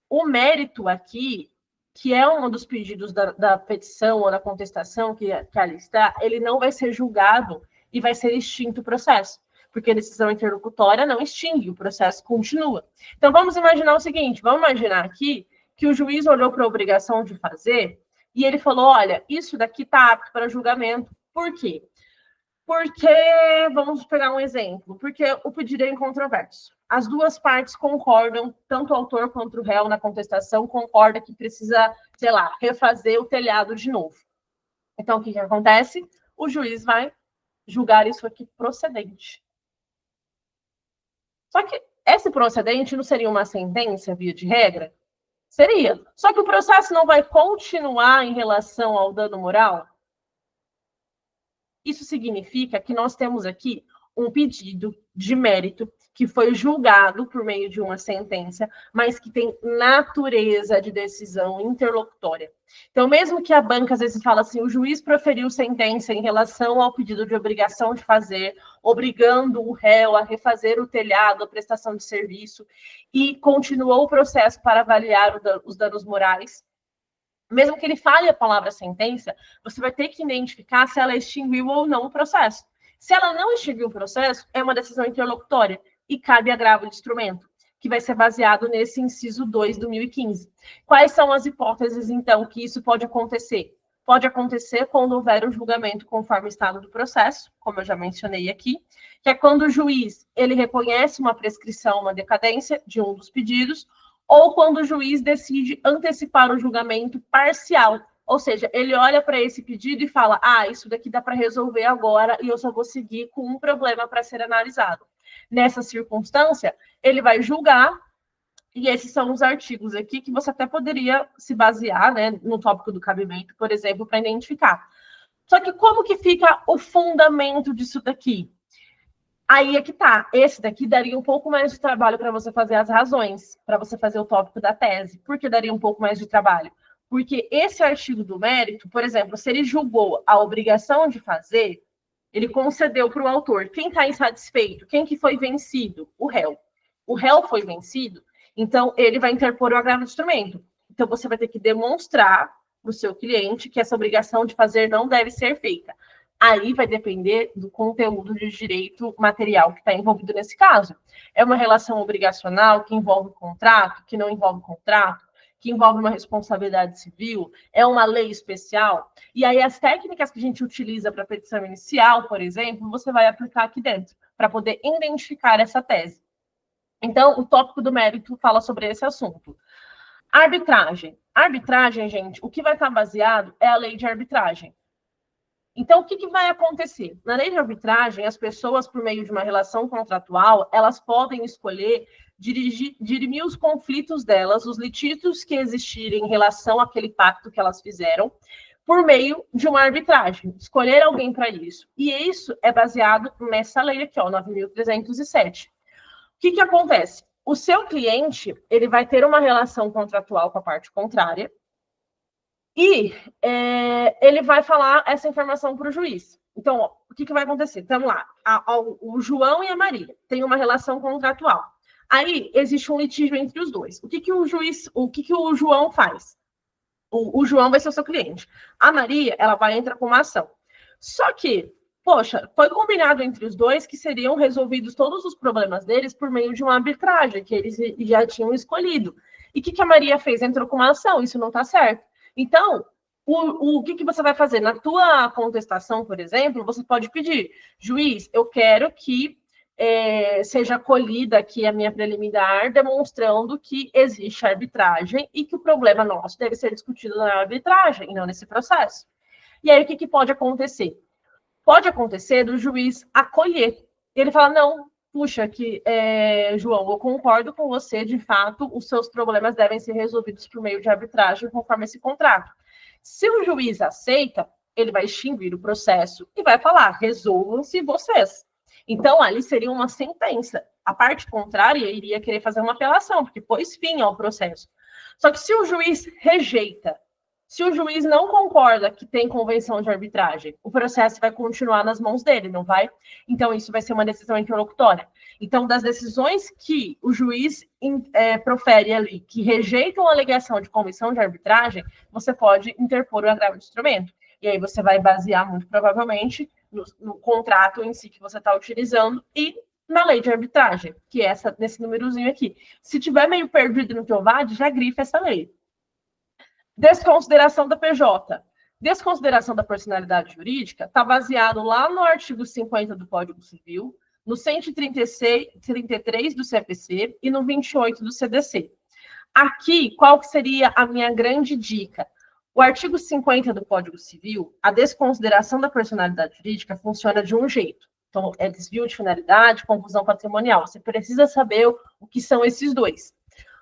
O mérito aqui, que é um dos pedidos da petição ou da contestação que ali está, ele não vai ser julgado e vai ser extinto o processo, porque a decisão interlocutória não extingue, o processo continua. Então, vamos imaginar o seguinte, vamos imaginar aqui que o juiz olhou para a obrigação de fazer e ele falou, olha, isso daqui está apto para julgamento. Por quê? Porque, vamos pegar um exemplo, porque o pedido é incontroverso. As duas partes concordam, tanto o autor quanto o réu na contestação concorda que precisa, sei lá, refazer o telhado de novo. Então, o que acontece? O juiz vai julgar isso aqui procedente. Só que esse procedente não seria uma sentença, via de regra? Seria. Só que o processo não vai continuar em relação ao dano moral? Isso significa que nós temos aqui um pedido de mérito que foi julgado por meio de uma sentença, mas que tem natureza de decisão interlocutória. Então, mesmo que a banca às vezes fala assim, o juiz proferiu sentença em relação ao pedido de obrigação de fazer, obrigando o réu a refazer o telhado, a prestação de serviço, e continuou o processo para avaliar os danos morais, mesmo que ele fale a palavra sentença, você vai ter que identificar se ela extinguiu ou não o processo. Se ela não extinguiu o processo, é uma decisão interlocutória e cabe agravo de instrumento, que vai ser baseado nesse inciso 2 do 1015. Quais são as hipóteses, então, que isso pode acontecer? Pode acontecer quando houver um julgamento conforme o estado do processo, como eu já mencionei aqui, que é quando o juiz ele reconhece uma prescrição, uma decadência de um dos pedidos, ou quando o juiz decide antecipar o julgamento parcial, ou seja, ele olha para esse pedido e fala, isso daqui dá para resolver agora e eu só vou seguir com um problema para ser analisado. Nessa circunstância, ele vai julgar, e esses são os artigos aqui que você até poderia se basear, né, no tópico do cabimento, por exemplo, para identificar. Só que como que fica o fundamento disso daqui? Aí é que tá. Esse daqui daria um pouco mais de trabalho para você fazer as razões, para você fazer o tópico da tese. Por que daria um pouco mais de trabalho? Porque esse artigo do mérito, por exemplo, se ele julgou a obrigação de fazer, ele concedeu para o autor. Quem está insatisfeito? Quem que foi vencido? O réu. O réu foi vencido, então ele vai interpor o agravo de instrumento. Então você vai ter que demonstrar para o seu cliente que essa obrigação de fazer não deve ser feita. Aí vai depender do conteúdo de direito material que está envolvido nesse caso. É uma relação obrigacional que envolve contrato, que não envolve contrato, que envolve uma responsabilidade civil, é uma lei especial. E aí as técnicas que a gente utiliza para a petição inicial, por exemplo, você vai aplicar aqui dentro, para poder identificar essa tese. Então, o tópico do mérito fala sobre esse assunto. Arbitragem. Arbitragem, gente, o que vai estar baseado é a lei de arbitragem. Então, o que vai acontecer? Na lei de arbitragem, as pessoas, por meio de uma relação contratual, elas podem escolher dirimir os conflitos delas, os litígios que existirem em relação àquele pacto que elas fizeram, por meio de uma arbitragem. Escolher alguém para isso. E isso é baseado nessa lei aqui, 9.307. O que acontece? O seu cliente, ele vai ter uma relação contratual com a parte contrária, e ele vai falar essa informação para o juiz. Então, o que vai acontecer? Estamos lá, o João e a Maria têm uma relação contratual. Aí, existe um litígio entre os dois. O que o João faz? O João vai ser o seu cliente. A Maria, ela vai entrar com uma ação. Só que, poxa, foi combinado entre os dois que seriam resolvidos todos os problemas deles por meio de uma arbitragem que eles já tinham escolhido. E o que a Maria fez? Entrou com uma ação. Isso não está certo. Então, o que você vai fazer? Na tua contestação, por exemplo, você pode pedir, juiz, eu quero que seja acolhida aqui a minha preliminar, demonstrando que existe arbitragem e que o problema nosso deve ser discutido na arbitragem e não nesse processo. E aí, o que pode acontecer? Pode acontecer do juiz acolher. Ele fala, não, puxa, João, eu concordo com você, de fato, os seus problemas devem ser resolvidos por meio de arbitragem, conforme esse contrato. Se o juiz aceita, ele vai extinguir o processo e vai falar, resolvam-se vocês. Então, ali seria uma sentença. A parte contrária iria querer fazer uma apelação, porque pôs fim ao processo. Só que se o juiz rejeita, se o juiz não concorda que tem convenção de arbitragem, o processo vai continuar nas mãos dele, não vai? Então, isso vai ser uma decisão interlocutória. Então, das decisões que o juiz profere ali, que rejeitam a alegação de convenção de arbitragem, você pode interpor o agravo de instrumento. E aí você vai basear, muito provavelmente, no contrato em si que você está utilizando e na lei de arbitragem, que é nesse númerozinho aqui. Se tiver meio perdido no teu VAD, já grifa essa lei. Desconsideração da PJ. Desconsideração da personalidade jurídica está baseado lá no artigo 50 do Código Civil, no 133 do CPC e no 28 do CDC. Aqui, qual que seria a minha grande dica? O artigo 50 do Código Civil, a desconsideração da personalidade jurídica funciona de um jeito. Então, é desvio de finalidade, confusão patrimonial. Você precisa saber o que são esses dois.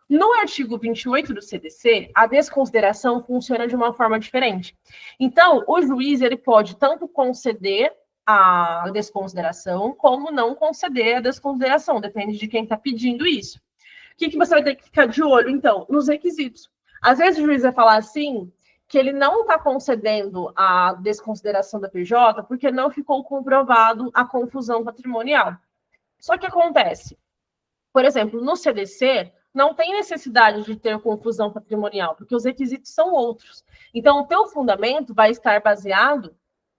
No artigo 28 do CDC, a desconsideração funciona de uma forma diferente. Então, o juiz ele pode tanto conceder a desconsideração, como não conceder a desconsideração, depende de quem está pedindo isso. O que você vai ter que ficar de olho, então? Nos requisitos. Às vezes o juiz vai falar assim, que ele não está concedendo a desconsideração da PJ porque não ficou comprovado a confusão patrimonial. Só que acontece, por exemplo, no CDC, não tem necessidade de ter confusão patrimonial, porque os requisitos são outros. Então, o teu fundamento vai estar baseado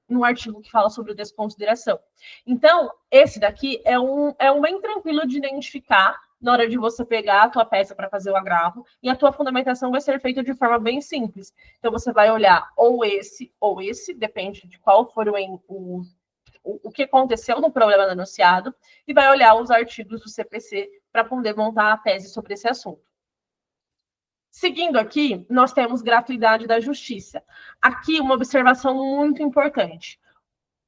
no artigo que fala sobre desconsideração. Então, esse daqui é um bem tranquilo de identificar na hora de você pegar a tua peça para fazer o agravo, e a tua fundamentação vai ser feita de forma bem simples. Então, você vai olhar ou esse, depende de qual for o que aconteceu no problema denunciado, e vai olhar os artigos do CPC para poder montar a tese sobre esse assunto. Seguindo aqui, nós temos gratuidade da justiça. Aqui, uma observação muito importante.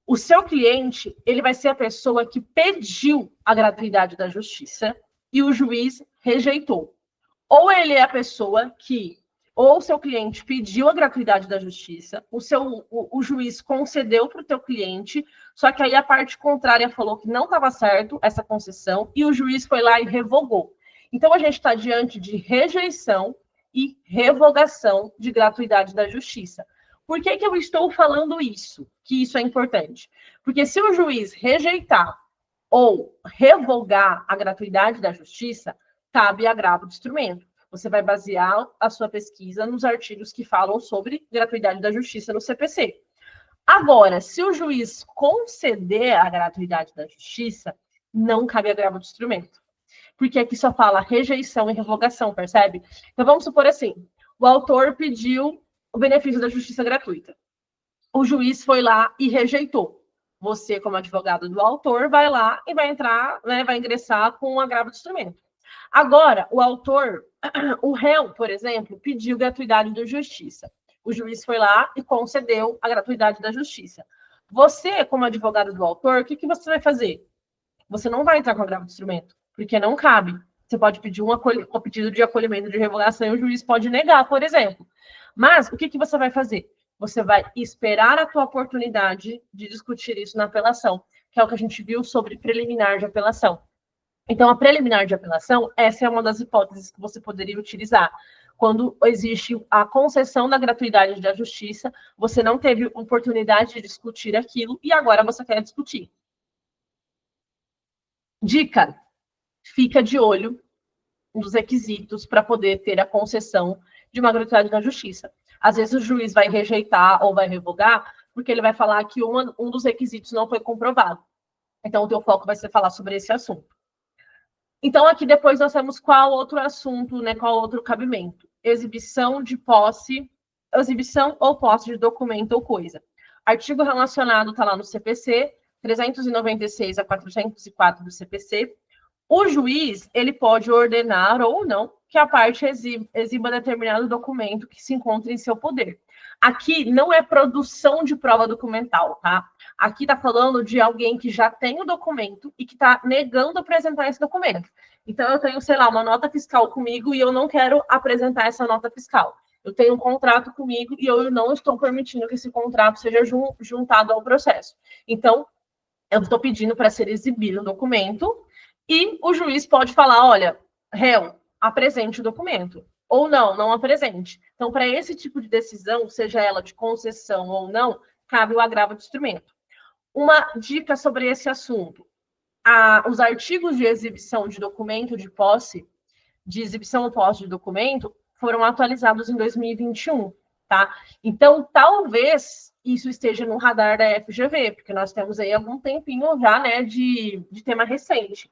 O seu cliente, ele vai ser a pessoa que pediu a gratuidade da justiça e o juiz rejeitou. Ou ele é a pessoa que, ou o seu cliente pediu a gratuidade da justiça, o juiz concedeu para o teu cliente, só que aí a parte contrária falou que não estava certo essa concessão e o juiz foi lá e revogou. Então, a gente está diante de rejeição e revogação de gratuidade da justiça. Por que eu estou falando isso? Que isso é importante. Porque se o juiz rejeitar ou revogar a gratuidade da justiça, cabe agravo de instrumento. Você vai basear a sua pesquisa nos artigos que falam sobre gratuidade da justiça no CPC. Agora, se o juiz conceder a gratuidade da justiça, não cabe agravo de instrumento. Porque aqui só fala rejeição e revogação, percebe? Então, vamos supor assim, o autor pediu o benefício da justiça gratuita. O juiz foi lá e rejeitou. Você, como advogado do autor, vai lá e vai entrar, né, vai ingressar com um agravo de instrumento. Agora, o autor, o réu, por exemplo, pediu gratuidade da justiça. O juiz foi lá e concedeu a gratuidade da justiça. Você, como advogado do autor, o que você vai fazer? Você não vai entrar com agravo de instrumento, porque não cabe. Você pode pedir um pedido de acolhimento de revogação e o juiz pode negar, por exemplo. Mas o que você vai fazer? Você vai esperar a tua oportunidade de discutir isso na apelação, que é o que a gente viu sobre preliminar de apelação. Então, a preliminar de apelação, essa é uma das hipóteses que você poderia utilizar. Quando existe a concessão da gratuidade da justiça, você não teve oportunidade de discutir aquilo e agora você quer discutir. Dica: fica de olho nos requisitos para poder ter a concessão de uma gratuidade da justiça. Às vezes o juiz vai rejeitar ou vai revogar, porque ele vai falar que um dos requisitos não foi comprovado. Então, o teu foco vai ser falar sobre esse assunto. Então, aqui depois nós temos qual outro assunto, né? Qual outro cabimento? Exibição de posse, exibição ou posse de documento ou coisa. Artigo relacionado está lá no CPC, 396 a 404 do CPC. O juiz, ele pode ordenar ou não que a parte exiba determinado documento que se encontre em seu poder. Aqui não é produção de prova documental, tá? Aqui está falando de alguém que já tem o documento e que está negando apresentar esse documento. Então, eu tenho, sei lá, uma nota fiscal comigo e eu não quero apresentar essa nota fiscal. Eu tenho um contrato comigo e eu não estou permitindo que esse contrato seja juntado ao processo. Então, eu estou pedindo para ser exibido o documento e o juiz pode falar, olha, réu, apresente o documento. Ou não, não apresente. Então, para esse tipo de decisão, seja ela de concessão ou não, cabe o agravo de instrumento. Uma dica sobre esse assunto. Os artigos de exibição de documento de posse, de exibição ou posse de documento, foram atualizados em 2021, tá? Então, talvez isso esteja no radar da FGV, porque nós temos aí algum tempinho já, né, de tema recente.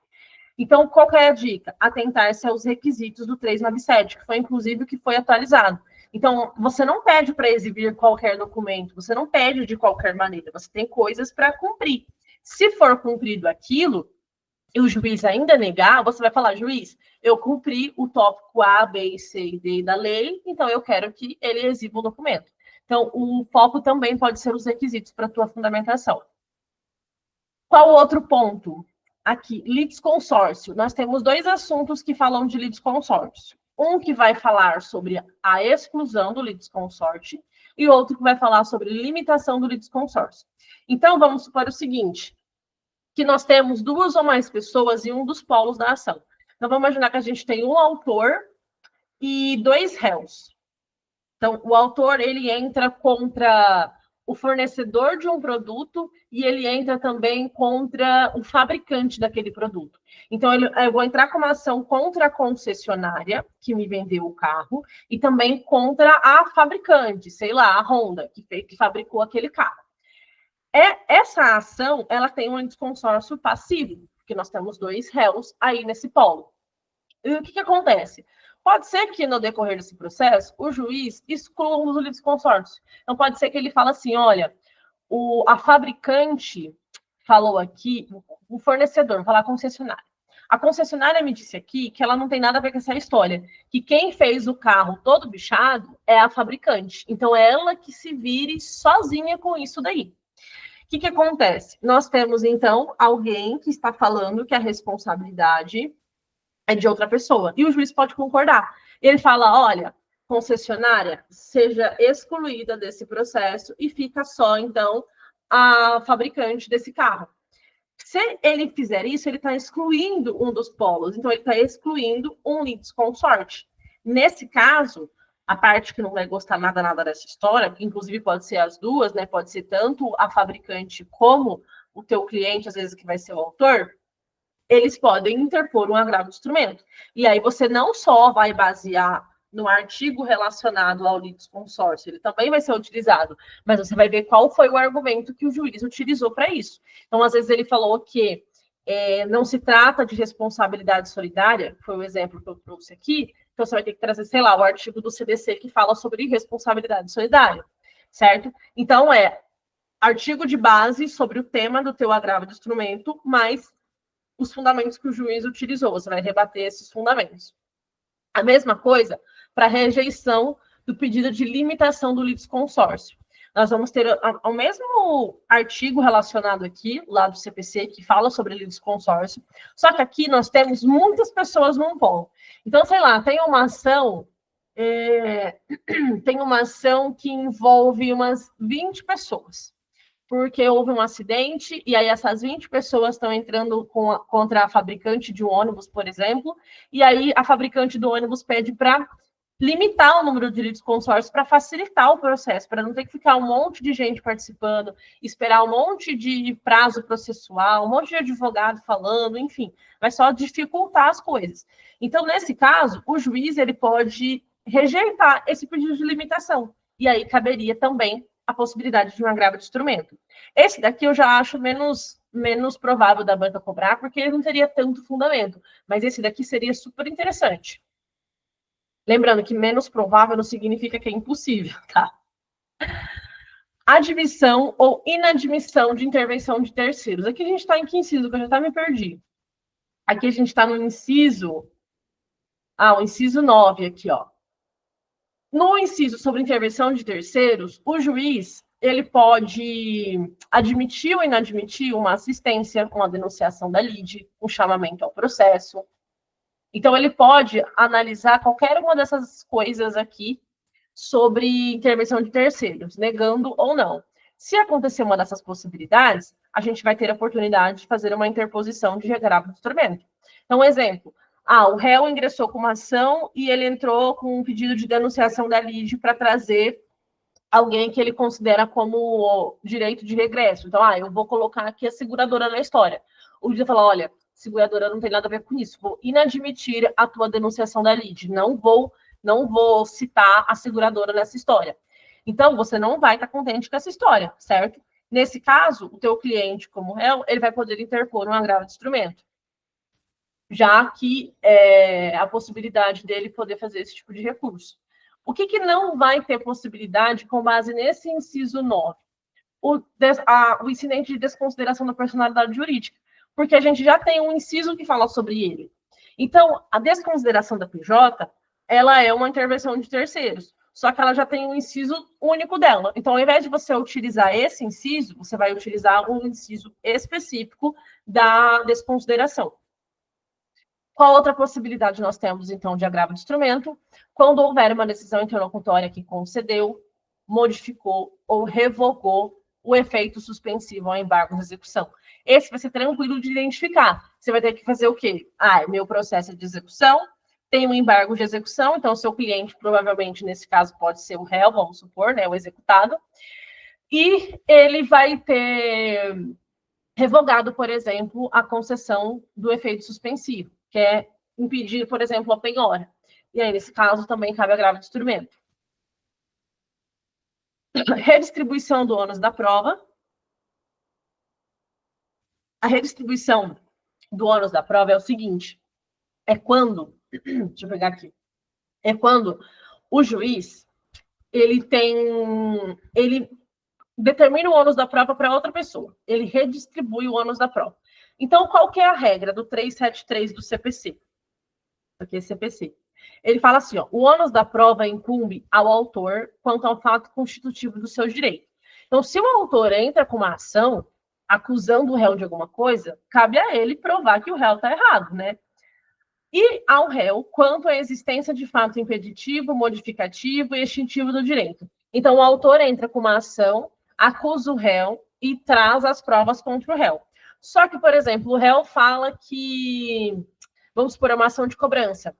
Então, qual que é a dica? Atentar-se aos requisitos do 397, que foi, inclusive, o que foi atualizado. Então, você não pede para exibir qualquer documento, você não pede de qualquer maneira, você tem coisas para cumprir. Se for cumprido aquilo, e o juiz ainda negar, você vai falar, juiz, eu cumpri o tópico A, B, C e D da lei, então eu quero que ele exiba o documento. Então, o foco também pode ser os requisitos para a tua fundamentação. Qual o outro ponto? Aqui, litisconsórcio. Nós temos dois assuntos que falam de litisconsórcio. Um que vai falar sobre a exclusão do litisconsorte e outro que vai falar sobre limitação do litisconsórcio. Então, vamos supor o seguinte, que nós temos duas ou mais pessoas em um dos polos da ação. Então, vamos imaginar que a gente tem um autor e dois réus. Então, o autor, ele entra contra o fornecedor de um produto e ele entra também contra o fabricante daquele produto. Então, eu vou entrar com uma ação contra a concessionária que me vendeu o carro e também contra a fabricante, sei lá, a Honda, que fabricou aquele carro. Essa ação, ela tem um litisconsórcio passivo, porque nós temos dois réus aí nesse polo. E o que acontece? Pode ser que no decorrer desse processo, o juiz exclua um dos litisconsórcios. Então, pode ser que ele fale assim, olha, a fabricante falou aqui, o fornecedor, vou falar a concessionária. A concessionária me disse aqui que ela não tem nada a ver com essa história, que quem fez o carro todo bichado é a fabricante. Então, é ela que se vire sozinha com isso daí. O que acontece? Nós temos, então, alguém que está falando que a responsabilidade é de outra pessoa. E o juiz pode concordar. Ele fala, olha, concessionária, seja excluída desse processo e fica só, então, a fabricante desse carro. Se ele fizer isso, ele está excluindo um dos polos. Então, ele está excluindo um litisconsorte. Nesse caso, a parte que não vai gostar nada dessa história, que inclusive pode ser as duas, né? Pode ser tanto a fabricante como o teu cliente, às vezes, que vai ser o autor, eles podem interpor um agravo de instrumento. E aí você não só vai basear no artigo relacionado ao litisconsórcio, ele também vai ser utilizado, mas você vai ver qual foi o argumento que o juiz utilizou para isso. Então, às vezes, ele falou que não se trata de responsabilidade solidária, foi o exemplo que eu trouxe aqui, então você vai ter que trazer, sei lá, o artigo do CDC que fala sobre responsabilidade solidária, certo? Então, artigo de base sobre o tema do teu agravo de instrumento, mas os fundamentos que o juiz utilizou, você vai rebater esses fundamentos. A mesma coisa para a rejeição do pedido de limitação do litisconsórcio. Nós vamos ter o mesmo artigo relacionado aqui, lá do CPC, que fala sobre litisconsórcio, só que aqui nós temos muitas pessoas num polo. Então, sei lá, tem uma ação que envolve umas 20 pessoas, porque houve um acidente, e aí essas 20 pessoas estão entrando contra a fabricante de um ônibus, por exemplo, e aí a fabricante do ônibus pede para limitar o número de litisconsórcios para facilitar o processo, para não ter que ficar um monte de gente participando, esperar um monte de prazo processual, um monte de advogado falando, enfim, vai só dificultar as coisas. Então, nesse caso, o juiz ele pode rejeitar esse pedido de limitação, e aí caberia também a possibilidade de um agravo de instrumento. Esse daqui eu já acho menos provável da banca cobrar, porque ele não teria tanto fundamento, mas esse daqui seria super interessante. Lembrando que menos provável não significa que é impossível, tá? Admissão ou inadmissão de intervenção de terceiros. Aqui a gente está em que inciso? Que eu já até me perdi. Aqui a gente está no inciso... o inciso 9 aqui, ó. No inciso sobre intervenção de terceiros, o juiz ele pode admitir ou inadmitir uma assistência, uma denunciação da lide, um chamamento ao processo. Então, ele pode analisar qualquer uma dessas coisas aqui sobre intervenção de terceiros, negando ou não. Se acontecer uma dessas possibilidades, a gente vai ter a oportunidade de fazer uma interposição de agravo de instrumento. Então, um exemplo. O réu ingressou com uma ação e ele entrou com um pedido de denunciação da lide para trazer alguém que ele considera como direito de regresso. Então, eu vou colocar aqui a seguradora na história. O juiz vai falar, olha, seguradora não tem nada a ver com isso, vou inadmitir a tua denunciação da lide, não vou citar a seguradora nessa história. Então, você não vai estar contente com essa história, certo? Nesse caso, o teu cliente, como réu, ele vai poder interpor um agravo de instrumento, já que a possibilidade dele poder fazer esse tipo de recurso. O que não vai ter possibilidade com base nesse inciso 9? O incidente de desconsideração da personalidade jurídica, porque a gente já tem um inciso que fala sobre ele. Então, a desconsideração da PJ, ela é uma intervenção de terceiros, só que ela já tem um inciso único dela. Então, ao invés de você utilizar esse inciso, você vai utilizar um inciso específico da desconsideração. Qual outra possibilidade nós temos, então, de agravo de instrumento? Quando houver uma decisão interlocutória que concedeu, modificou ou revogou o efeito suspensivo ao embargo de execução. Esse vai ser tranquilo de identificar. Você vai ter que fazer o quê? Meu processo é de execução, tem um embargo de execução, então seu cliente, provavelmente, nesse caso, pode ser o réu, vamos supor, né, o executado, e ele vai ter revogado, por exemplo, a concessão do efeito suspensivo, que é impedir, por exemplo, a penhora. E aí, nesse caso, também cabe agravo de instrumento. Redistribuição do ônus da prova. A redistribuição do ônus da prova é o seguinte, é quando, deixa eu pegar aqui, é quando o juiz, ele determina o ônus da prova para outra pessoa, ele redistribui o ônus da prova. Então, qual que é a regra do 373 do CPC? Aqui é CPC. Ele fala assim, ó, o ônus da prova incumbe ao autor quanto ao fato constitutivo do seu direito. Então, se o autor entra com uma ação acusando o réu de alguma coisa, cabe a ele provar que o réu está errado, né? E ao réu quanto à existência de fato impeditivo, modificativo e extintivo do direito. Então, o autor entra com uma ação, acusa o réu e traz as provas contra o réu. Só que, por exemplo, o réu fala que, vamos supor, é uma ação de cobrança.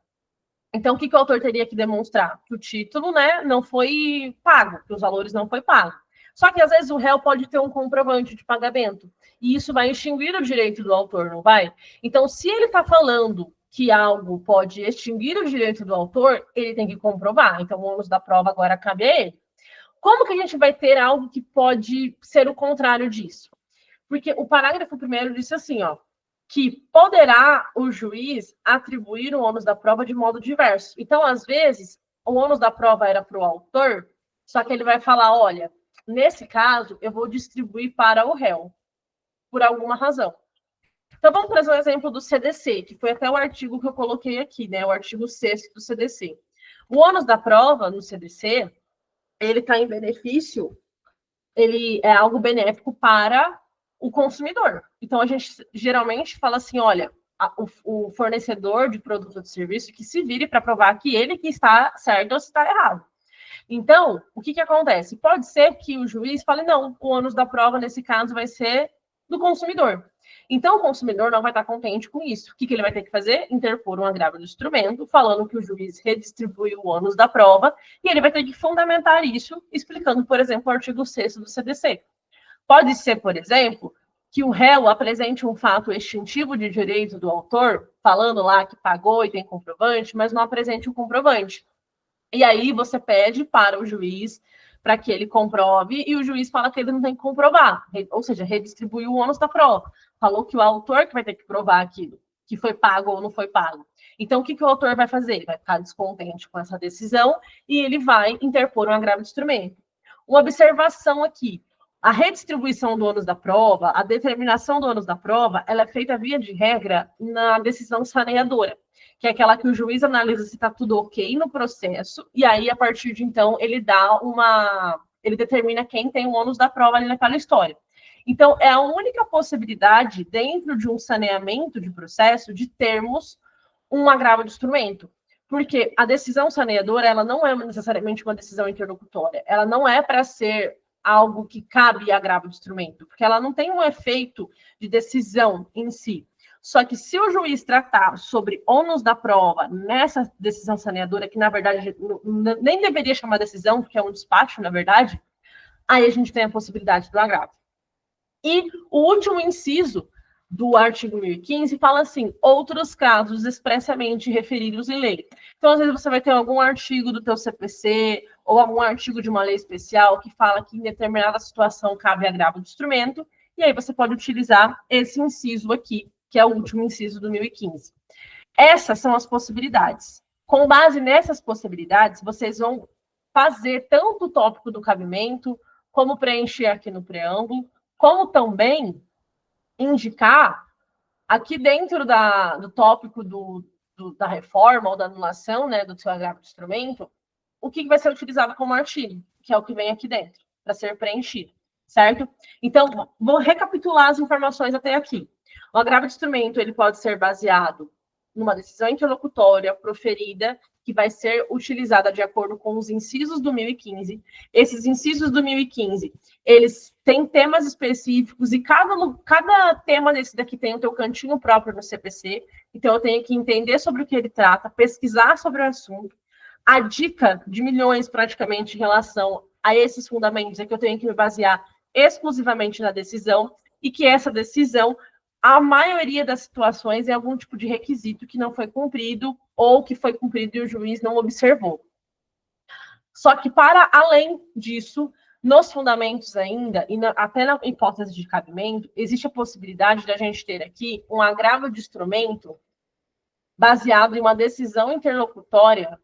Então, o que o autor teria que demonstrar? Que o título, né, não foi pago, que os valores não foi pago. Só que, às vezes, o réu pode ter um comprovante de pagamento, e isso vai extinguir o direito do autor, não vai? Então, se ele está falando que algo pode extinguir o direito do autor, ele tem que comprovar. Então, o ônus da prova agora cabe a ele. Como que a gente vai ter algo que pode ser o contrário disso? Porque o parágrafo 1º disse assim, ó, que poderá o juiz atribuir o ônus da prova de modo diverso. Então, às vezes, o ônus da prova era para o autor, só que ele vai falar, olha, nesse caso, eu vou distribuir para o réu, por alguma razão. Então, vamos trazer um exemplo do CDC, que foi até o artigo que eu coloquei aqui, né? O artigo 6º do CDC. O ônus da prova no CDC, ele está em benefício, ele é algo benéfico para o consumidor. Então, a gente geralmente fala assim, olha, o fornecedor de produto ou de serviço que se vire para provar que ele que está certo ou se está errado. Então, o que acontece? Pode ser que o juiz fale, não, o ônus da prova, nesse caso, vai ser do consumidor. Então, o consumidor não vai estar contente com isso. O que ele vai ter que fazer? Interpor um agravo do instrumento, falando que o juiz redistribuiu o ônus da prova, e ele vai ter que fundamentar isso, explicando, por exemplo, o artigo 6º do CDC. Pode ser, por exemplo, que o réu apresente um fato extintivo de direito do autor, falando lá que pagou e tem comprovante, mas não apresente o comprovante. E aí você pede para o juiz para que ele comprove, e o juiz fala que ele não tem que comprovar, ou seja, redistribuiu o ônus da prova. Falou que o autor que vai ter que provar aquilo, que foi pago ou não foi pago. Então, o que o autor vai fazer? Ele vai ficar descontente com essa decisão e ele vai interpor um agravo de instrumento. Uma observação aqui. A redistribuição do ônus da prova, a determinação do ônus da prova, ela é feita via de regra na decisão saneadora, que é aquela que o juiz analisa se está tudo ok no processo, e aí, a partir de então, ele determina quem tem o ônus da prova ali naquela história. Então, é a única possibilidade, dentro de um saneamento de processo, de termos um agravo de instrumento. Porque a decisão saneadora, ela não é necessariamente uma decisão interlocutória. Ela não é para ser algo que cabe agravo de instrumento, porque ela não tem um efeito de decisão em si. Só que se o juiz tratar sobre ônus da prova nessa decisão saneadora, que na verdade nem deveria chamar decisão, porque é um despacho, na verdade, aí a gente tem a possibilidade do agravo. E o último inciso do artigo 1015 fala assim, outros casos expressamente referidos em lei. Então, às vezes, você vai ter algum artigo do teu CPC ou algum artigo de uma lei especial que fala que em determinada situação cabe agravo de instrumento, e aí você pode utilizar esse inciso aqui, que é o último inciso do 1015. Essas são as possibilidades. Com base nessas possibilidades, vocês vão fazer tanto o tópico do cabimento, como preencher aqui no preâmbulo, como também indicar aqui dentro do tópico da reforma ou da anulação, né, do seu agravo de instrumento, o que vai ser utilizado como artigo, que é o que vem aqui dentro, para ser preenchido, certo? Então, vou recapitular as informações até aqui. O agravo de instrumento, ele pode ser baseado numa decisão interlocutória proferida, que vai ser utilizada de acordo com os incisos do 1015. Esses incisos do 1015, eles têm temas específicos e cada tema desse daqui tem o seu cantinho próprio no CPC. Então, eu tenho que entender sobre o que ele trata, pesquisar sobre o assunto. A dica de milhões, praticamente, em relação a esses fundamentos é que eu tenho que me basear exclusivamente na decisão e que essa decisão, a maioria das situações, é algum tipo de requisito que não foi cumprido ou que foi cumprido e o juiz não observou. Só que, para além disso, nos fundamentos ainda, e até na hipótese de cabimento, existe a possibilidade de a gente ter aqui um agravo de instrumento baseado em uma decisão interlocutória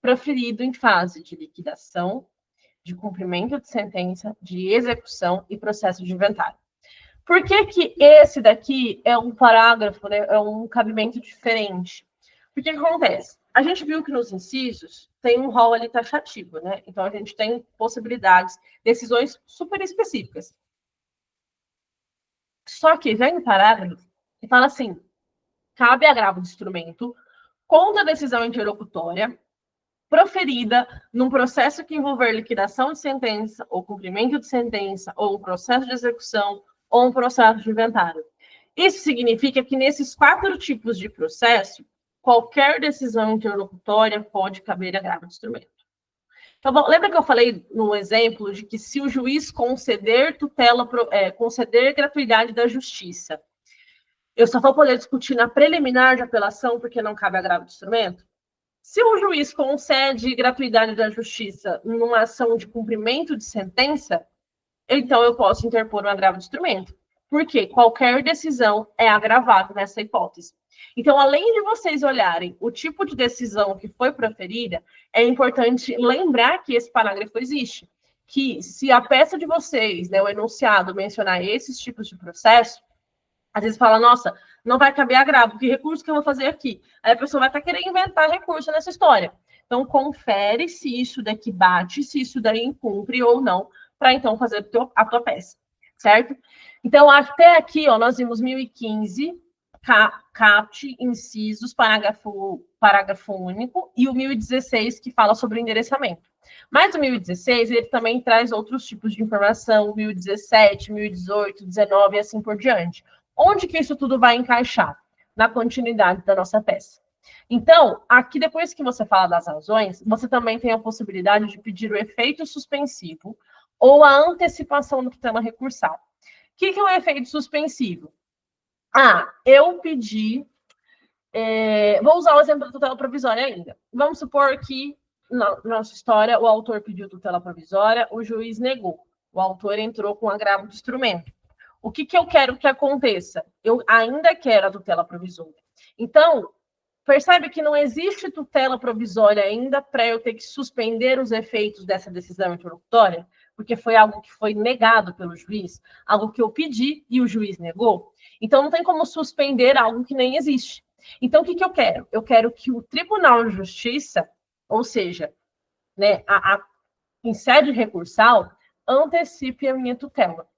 proferido em fase de liquidação, de cumprimento de sentença, de execução e processo de inventário. Por que que esse daqui é um parágrafo, né, é um cabimento diferente? Porque o que acontece? A gente viu que nos incisos tem um rol ali taxativo, né? Então, a gente tem possibilidades, decisões super específicas. Só que vem no parágrafo e fala assim, cabe agravo de instrumento contra a decisão interlocutória proferida num processo que envolver liquidação de sentença, ou cumprimento de sentença, ou um processo de execução, ou um processo de inventário. Isso significa que nesses 4 tipos de processo, qualquer decisão interlocutória pode caber agravo de instrumento. Então, bom, lembra que eu falei no exemplo de que se o juiz conceder conceder gratuidade da justiça, eu só vou poder discutir na preliminar de apelação porque não cabe agravo de instrumento? Se o juiz concede gratuidade da justiça numa ação de cumprimento de sentença, então eu posso interpor um agravo de instrumento, porque qualquer decisão é agravável nessa hipótese. Então, além de vocês olharem o tipo de decisão que foi proferida, é importante lembrar que esse parágrafo existe, que se a peça de vocês, né, o enunciado, mencionar esses tipos de processo, às vezes fala, nossa, não vai caber agravo, que recurso que eu vou fazer aqui? Aí a pessoa vai estar querendo inventar recurso nessa história. Então, confere se isso daqui bate, se isso daí incumpre ou não, para então fazer a tua peça, certo? Então, até aqui, ó, nós vimos 1015, CAPT, incisos, parágrafo único, e o 1016, que fala sobre o endereçamento. Mas o 1016, ele também traz outros tipos de informação, 1017, 1018, 19 e assim por diante. Onde que isso tudo vai encaixar? Na continuidade da nossa peça. Então, aqui, depois que você fala das razões, você também tem a possibilidade de pedir o efeito suspensivo ou a antecipação do tema recursal. O que é o efeito suspensivo? Eu pedi... vou usar o exemplo da tutela provisória ainda. Vamos supor que, na nossa história, o autor pediu tutela provisória, o juiz negou. O autor entrou com agravo de instrumento. O que eu quero que aconteça? Eu ainda quero a tutela provisória. Então, percebe que não existe tutela provisória ainda para eu ter que suspender os efeitos dessa decisão interlocutória, porque foi algo que foi negado pelo juiz, algo que eu pedi e o juiz negou. Então, não tem como suspender algo que nem existe. Então, o que eu quero? Eu quero que o Tribunal de Justiça, ou seja, né, em sede recursal, antecipe a minha tutela.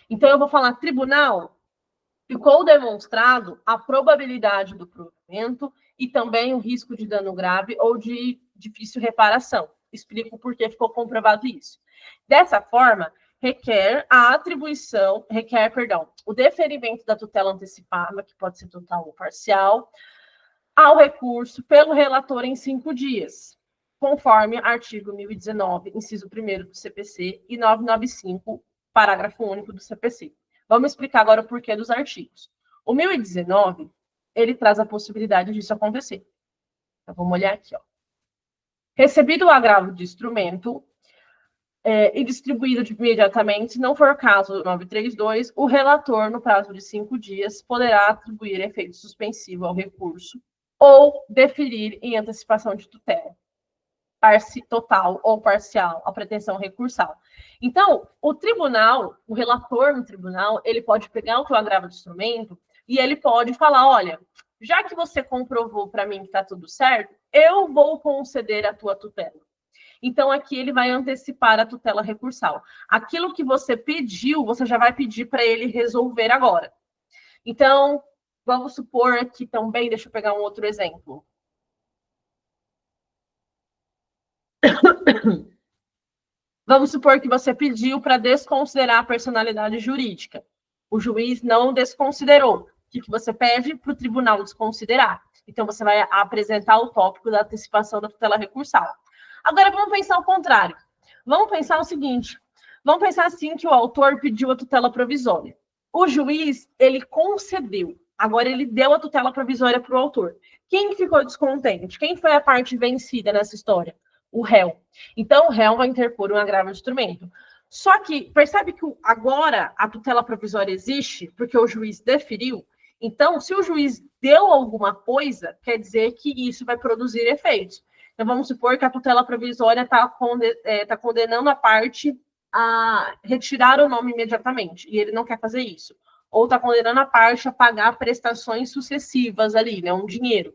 Então, eu vou falar, tribunal, ficou demonstrado a probabilidade do provimento e também o risco de dano grave ou de difícil reparação. Explico por que ficou comprovado isso. Dessa forma, requer o deferimento da tutela antecipada, que pode ser total ou parcial, ao recurso pelo relator em 5 dias, conforme artigo 1019, inciso 1º do CPC e 995, parágrafo único do CPC. Vamos explicar agora o porquê dos artigos. O 1019, ele traz a possibilidade disso acontecer. Então, vamos olhar aqui, ó. Recebido o agravo de instrumento e distribuído imediatamente, se não for o caso do 932, o relator, no prazo de 5 dias, poderá atribuir efeito suspensivo ao recurso ou deferir em antecipação de tutela, total ou parcial, a pretensão recursal. Então, o tribunal, o relator no tribunal, ele pode pegar o teu agravo de instrumento e ele pode falar, olha, já que você comprovou para mim que está tudo certo, eu vou conceder a tua tutela. Então, aqui ele vai antecipar a tutela recursal. Aquilo que você pediu, você já vai pedir para ele resolver agora. Então, Vamos supor que também, deixa eu pegar um outro exemplo. Vamos supor que você pediu para desconsiderar a personalidade jurídica. O juiz não desconsiderou. O que você pede para o tribunal desconsiderar? Então, você vai apresentar o tópico da antecipação da tutela recursal. Agora, vamos pensar o contrário. Vamos pensar o seguinte. Vamos pensar assim que o autor pediu a tutela provisória. O juiz, ele concedeu. Agora, ele deu a tutela provisória para o autor. Quem ficou descontente? Quem foi a parte vencida nessa história? O réu. Então, o réu vai interpor um agravo de instrumento. Só que, percebe que agora a tutela provisória existe porque o juiz deferiu? Então, se o juiz deu alguma coisa, quer dizer que isso vai produzir efeitos. Então, vamos supor que a tutela provisória está condenando a parte a retirar o nome imediatamente, e ele não quer fazer isso. Ou está condenando a parte a pagar prestações sucessivas ali, né, um dinheiro,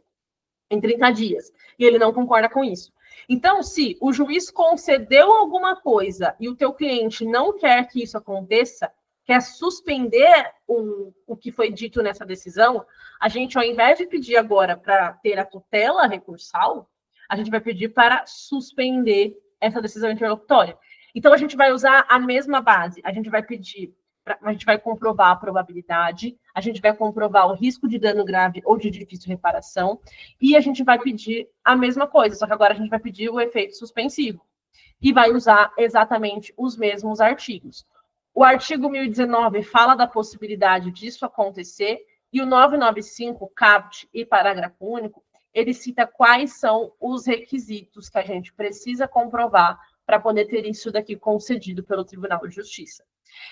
em 30 dias, e ele não concorda com isso. Então, se o juiz concedeu alguma coisa e o teu cliente não quer que isso aconteça, quer suspender o que foi dito nessa decisão, a gente, ao invés de pedir agora para ter a tutela recursal, a gente vai pedir para suspender essa decisão interlocutória. Então, a gente vai usar a mesma base. A gente vai pedir, a gente vai comprovar a probabilidade, a gente vai comprovar o risco de dano grave ou de difícil reparação, e a gente vai pedir a mesma coisa, só que agora a gente vai pedir o efeito suspensivo. E vai usar exatamente os mesmos artigos. O artigo 1019 fala da possibilidade disso acontecer, e o 995, caput e parágrafo único, ele cita quais são os requisitos que a gente precisa comprovar para poder ter isso daqui concedido pelo Tribunal de Justiça.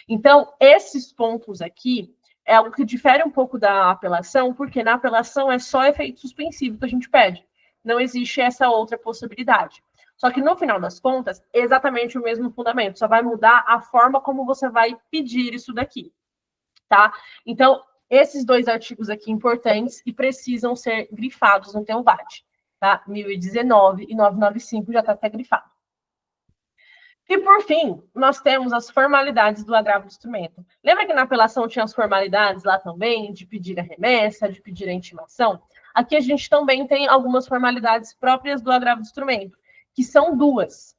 Então, esses pontos aqui é algo que difere um pouco da apelação, porque na apelação é só efeito suspensivo que a gente pede. Não existe essa outra possibilidade. Só que, no final das contas, é exatamente o mesmo fundamento, só vai mudar a forma como você vai pedir isso daqui, tá? Então, esses dois artigos aqui importantes e precisam ser grifados no teu VAT, tá? 1019 e 995 já está até grifado. E, por fim, nós temos as formalidades do agravo de instrumento. Lembra que na apelação tinha as formalidades lá também, de pedir a remessa, de pedir a intimação? Aqui a gente também tem algumas formalidades próprias do agravo de instrumento, que são duas.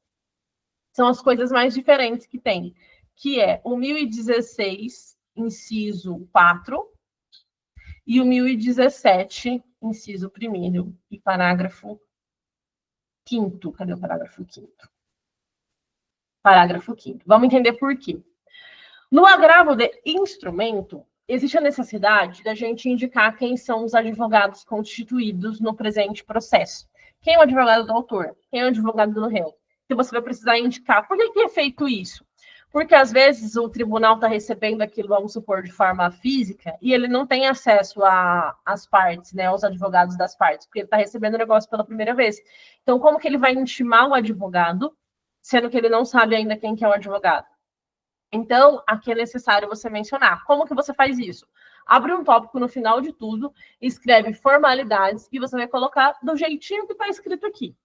São as coisas mais diferentes que tem, que é o 1016, inciso 4, e o 1017, inciso 1º, e parágrafo 5º. Cadê o parágrafo 5º? Parágrafo 5º. Vamos entender por quê. No agravo de instrumento, existe a necessidade da gente indicar quem são os advogados constituídos no presente processo. Quem é o advogado do autor? Quem é o advogado do réu? Então, você vai precisar indicar. Por que é feito isso? Porque, às vezes, o tribunal está recebendo aquilo, vamos supor, de forma física, e ele não tem acesso às partes, né, aos advogados das partes, porque ele está recebendo o negócio pela primeira vez. Então, como que ele vai intimar o advogado, sendo que ele não sabe ainda quem que é o advogado? Então, aqui é necessário você mencionar. Como que você faz isso? Abre um tópico no final de tudo, escreve formalidades e você vai colocar do jeitinho que está escrito aqui.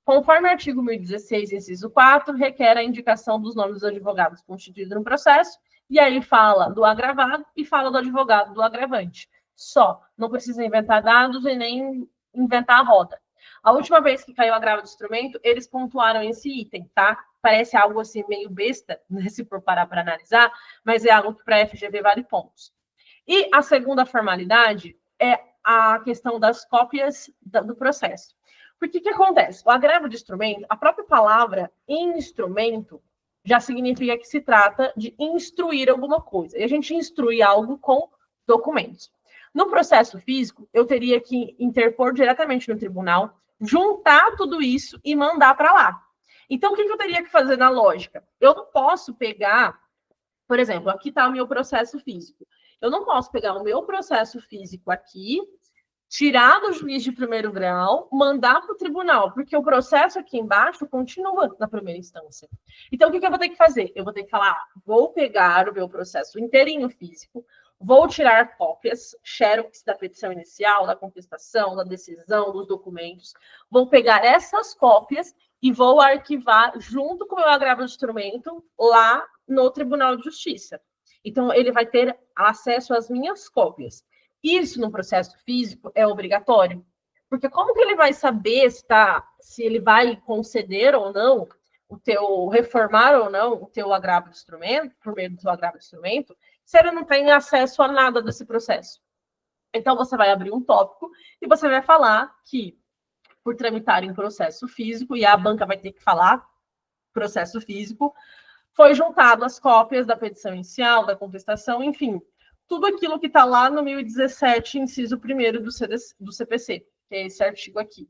Conforme o artigo 1016, inciso 4, requer a indicação dos nomes dos advogados constituídos no processo, e aí fala do agravado e fala do advogado do agravante. Só. Não precisa inventar dados e nem inventar a roda. A última vez que caiu o agravo de instrumento, eles pontuaram esse item, tá? Parece algo assim meio besta, né, se for parar para analisar, mas é algo que para a FGV vale pontos. E a segunda formalidade é a questão das cópias do processo. Porque o que acontece? O agravo de instrumento, a própria palavra instrumento, já significa que se trata de instruir alguma coisa. E a gente instrui algo com documentos. No processo físico, eu teria que interpor diretamente no tribunal, juntar tudo isso e mandar para lá. Então, o que eu teria que fazer na lógica? Eu não posso pegar, por exemplo, aqui está o meu processo físico. Eu não posso pegar o meu processo físico aqui, tirar do juiz de primeiro grau, mandar para o tribunal, porque o processo aqui embaixo continua na primeira instância. Então, o que eu vou ter que fazer? Eu vou ter que falar, vou pegar o meu processo inteirinho físico, vou tirar cópias, xerox da petição inicial, da contestação, da decisão, dos documentos, vou pegar essas cópias e vou arquivar junto com o meu agravo de instrumento lá no Tribunal de Justiça. Então, ele vai ter acesso às minhas cópias. Isso no processo físico é obrigatório. Porque como que ele vai saber se ele vai conceder ou não reformar ou não o teu agravo de instrumento, por meio do teu agravo de instrumento, se ele não tem acesso a nada desse processo? Então, você vai abrir um tópico e você vai falar que, por tramitar em processo físico, e a banca vai ter que falar processo físico, foi juntado as cópias da petição inicial, da contestação, enfim, tudo aquilo que está lá no 1017, inciso 1º do CPC, que é esse artigo aqui.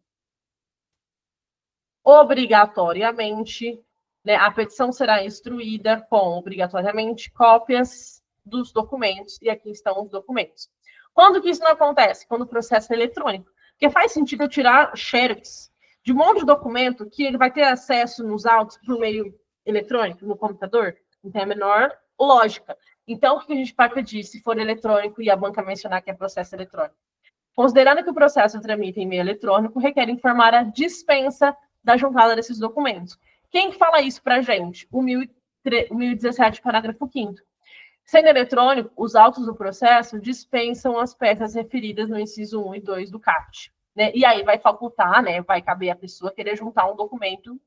Obrigatoriamente, né, a petição será instruída com, obrigatoriamente, cópias dos documentos, e aqui estão os documentos. Quando que isso não acontece? Quando o processo é eletrônico. Porque faz sentido eu tirar xerox de um monte de documento que ele vai ter acesso nos autos por meio eletrônico, no computador? Não tem a menor lógica. Então, o que a gente vai pedir se for eletrônico e a banca mencionar que é processo eletrônico? Considerando que o processo tramita em meio eletrônico, requer informar a dispensa da juntada desses documentos. Quem que fala isso para a gente? O 1017, parágrafo 5º. Sendo eletrônico, os autos do processo dispensam as peças referidas no inciso 1 e 2 do CAPT. Né? E aí vai facultar, né, vai caber a pessoa querer juntar um documento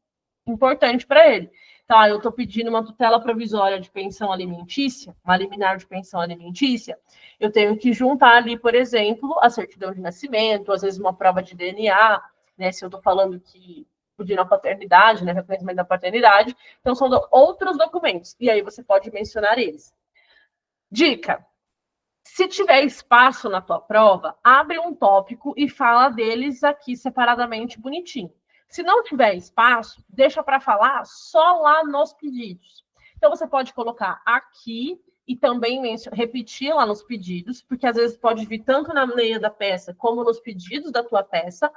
importante para ele. Então, eu estou pedindo uma tutela provisória de pensão alimentícia, uma liminar de pensão alimentícia, eu tenho que juntar ali, por exemplo, a certidão de nascimento, às vezes uma prova de DNA, né, se eu estou falando que pedindo a paternidade, né, reconhecimento da paternidade, então são outros documentos, e aí você pode mencionar eles. Dica: se tiver espaço na tua prova, abre um tópico e fala deles aqui separadamente, bonitinho. Se não tiver espaço, deixa para falar só lá nos pedidos. Então, você pode colocar aqui e também repetir lá nos pedidos, porque às vezes pode vir tanto na meia da peça como nos pedidos da tua peça,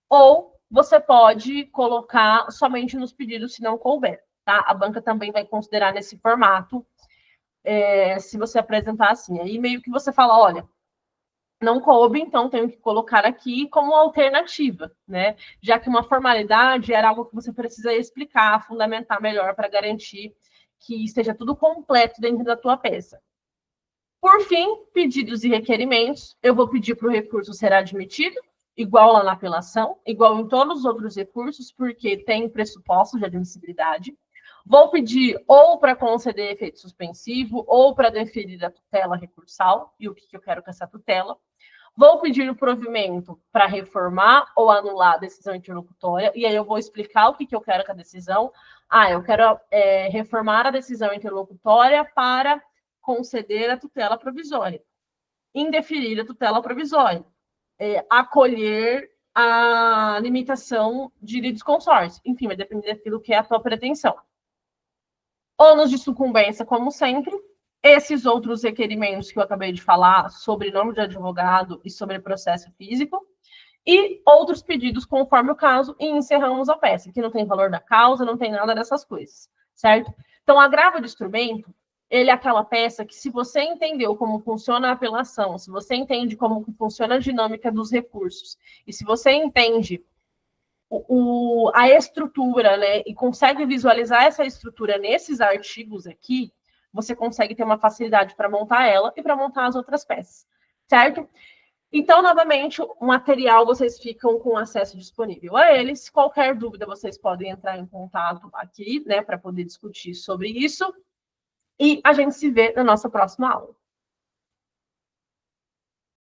ou você pode colocar somente nos pedidos, se não couber, tá? A banca também vai considerar nesse formato, se você apresentar assim. Aí meio que você fala, olha, não coube, então tenho que colocar aqui como alternativa, né? Já que uma formalidade era algo que você precisa explicar, fundamentar melhor para garantir que esteja tudo completo dentro da tua peça. Por fim, pedidos e requerimentos. Eu vou pedir para o recurso ser admitido, igual lá na apelação, igual em todos os outros recursos, porque tem pressuposto de admissibilidade. Vou pedir ou para conceder efeito suspensivo, ou para deferir a tutela recursal, e o que eu quero com essa tutela. Vou pedir o provimento para reformar ou anular a decisão interlocutória, e aí eu vou explicar o que eu quero com a decisão. Eu quero reformar a decisão interlocutória para conceder a tutela provisória, indeferir a tutela provisória, acolher a limitação de litisconsórcio. Enfim, vai depender daquilo que é a tua pretensão. Ônus de sucumbência, como sempre. Esses outros requerimentos que eu acabei de falar, sobre nome de advogado e sobre processo físico, e outros pedidos conforme o caso, e encerramos a peça, que não tem valor da causa, não tem nada dessas coisas, certo? Então, agravo de instrumento, ele é aquela peça que, se você entendeu como funciona a apelação, se você entende como funciona a dinâmica dos recursos, e se você entende a estrutura, né, e consegue visualizar essa estrutura nesses artigos aqui, você consegue ter uma facilidade para montar ela e para montar as outras peças, certo? Então, novamente, o material vocês ficam com acesso disponível a eles. Qualquer dúvida, vocês podem entrar em contato aqui, né, para poder discutir sobre isso. E a gente se vê na nossa próxima aula.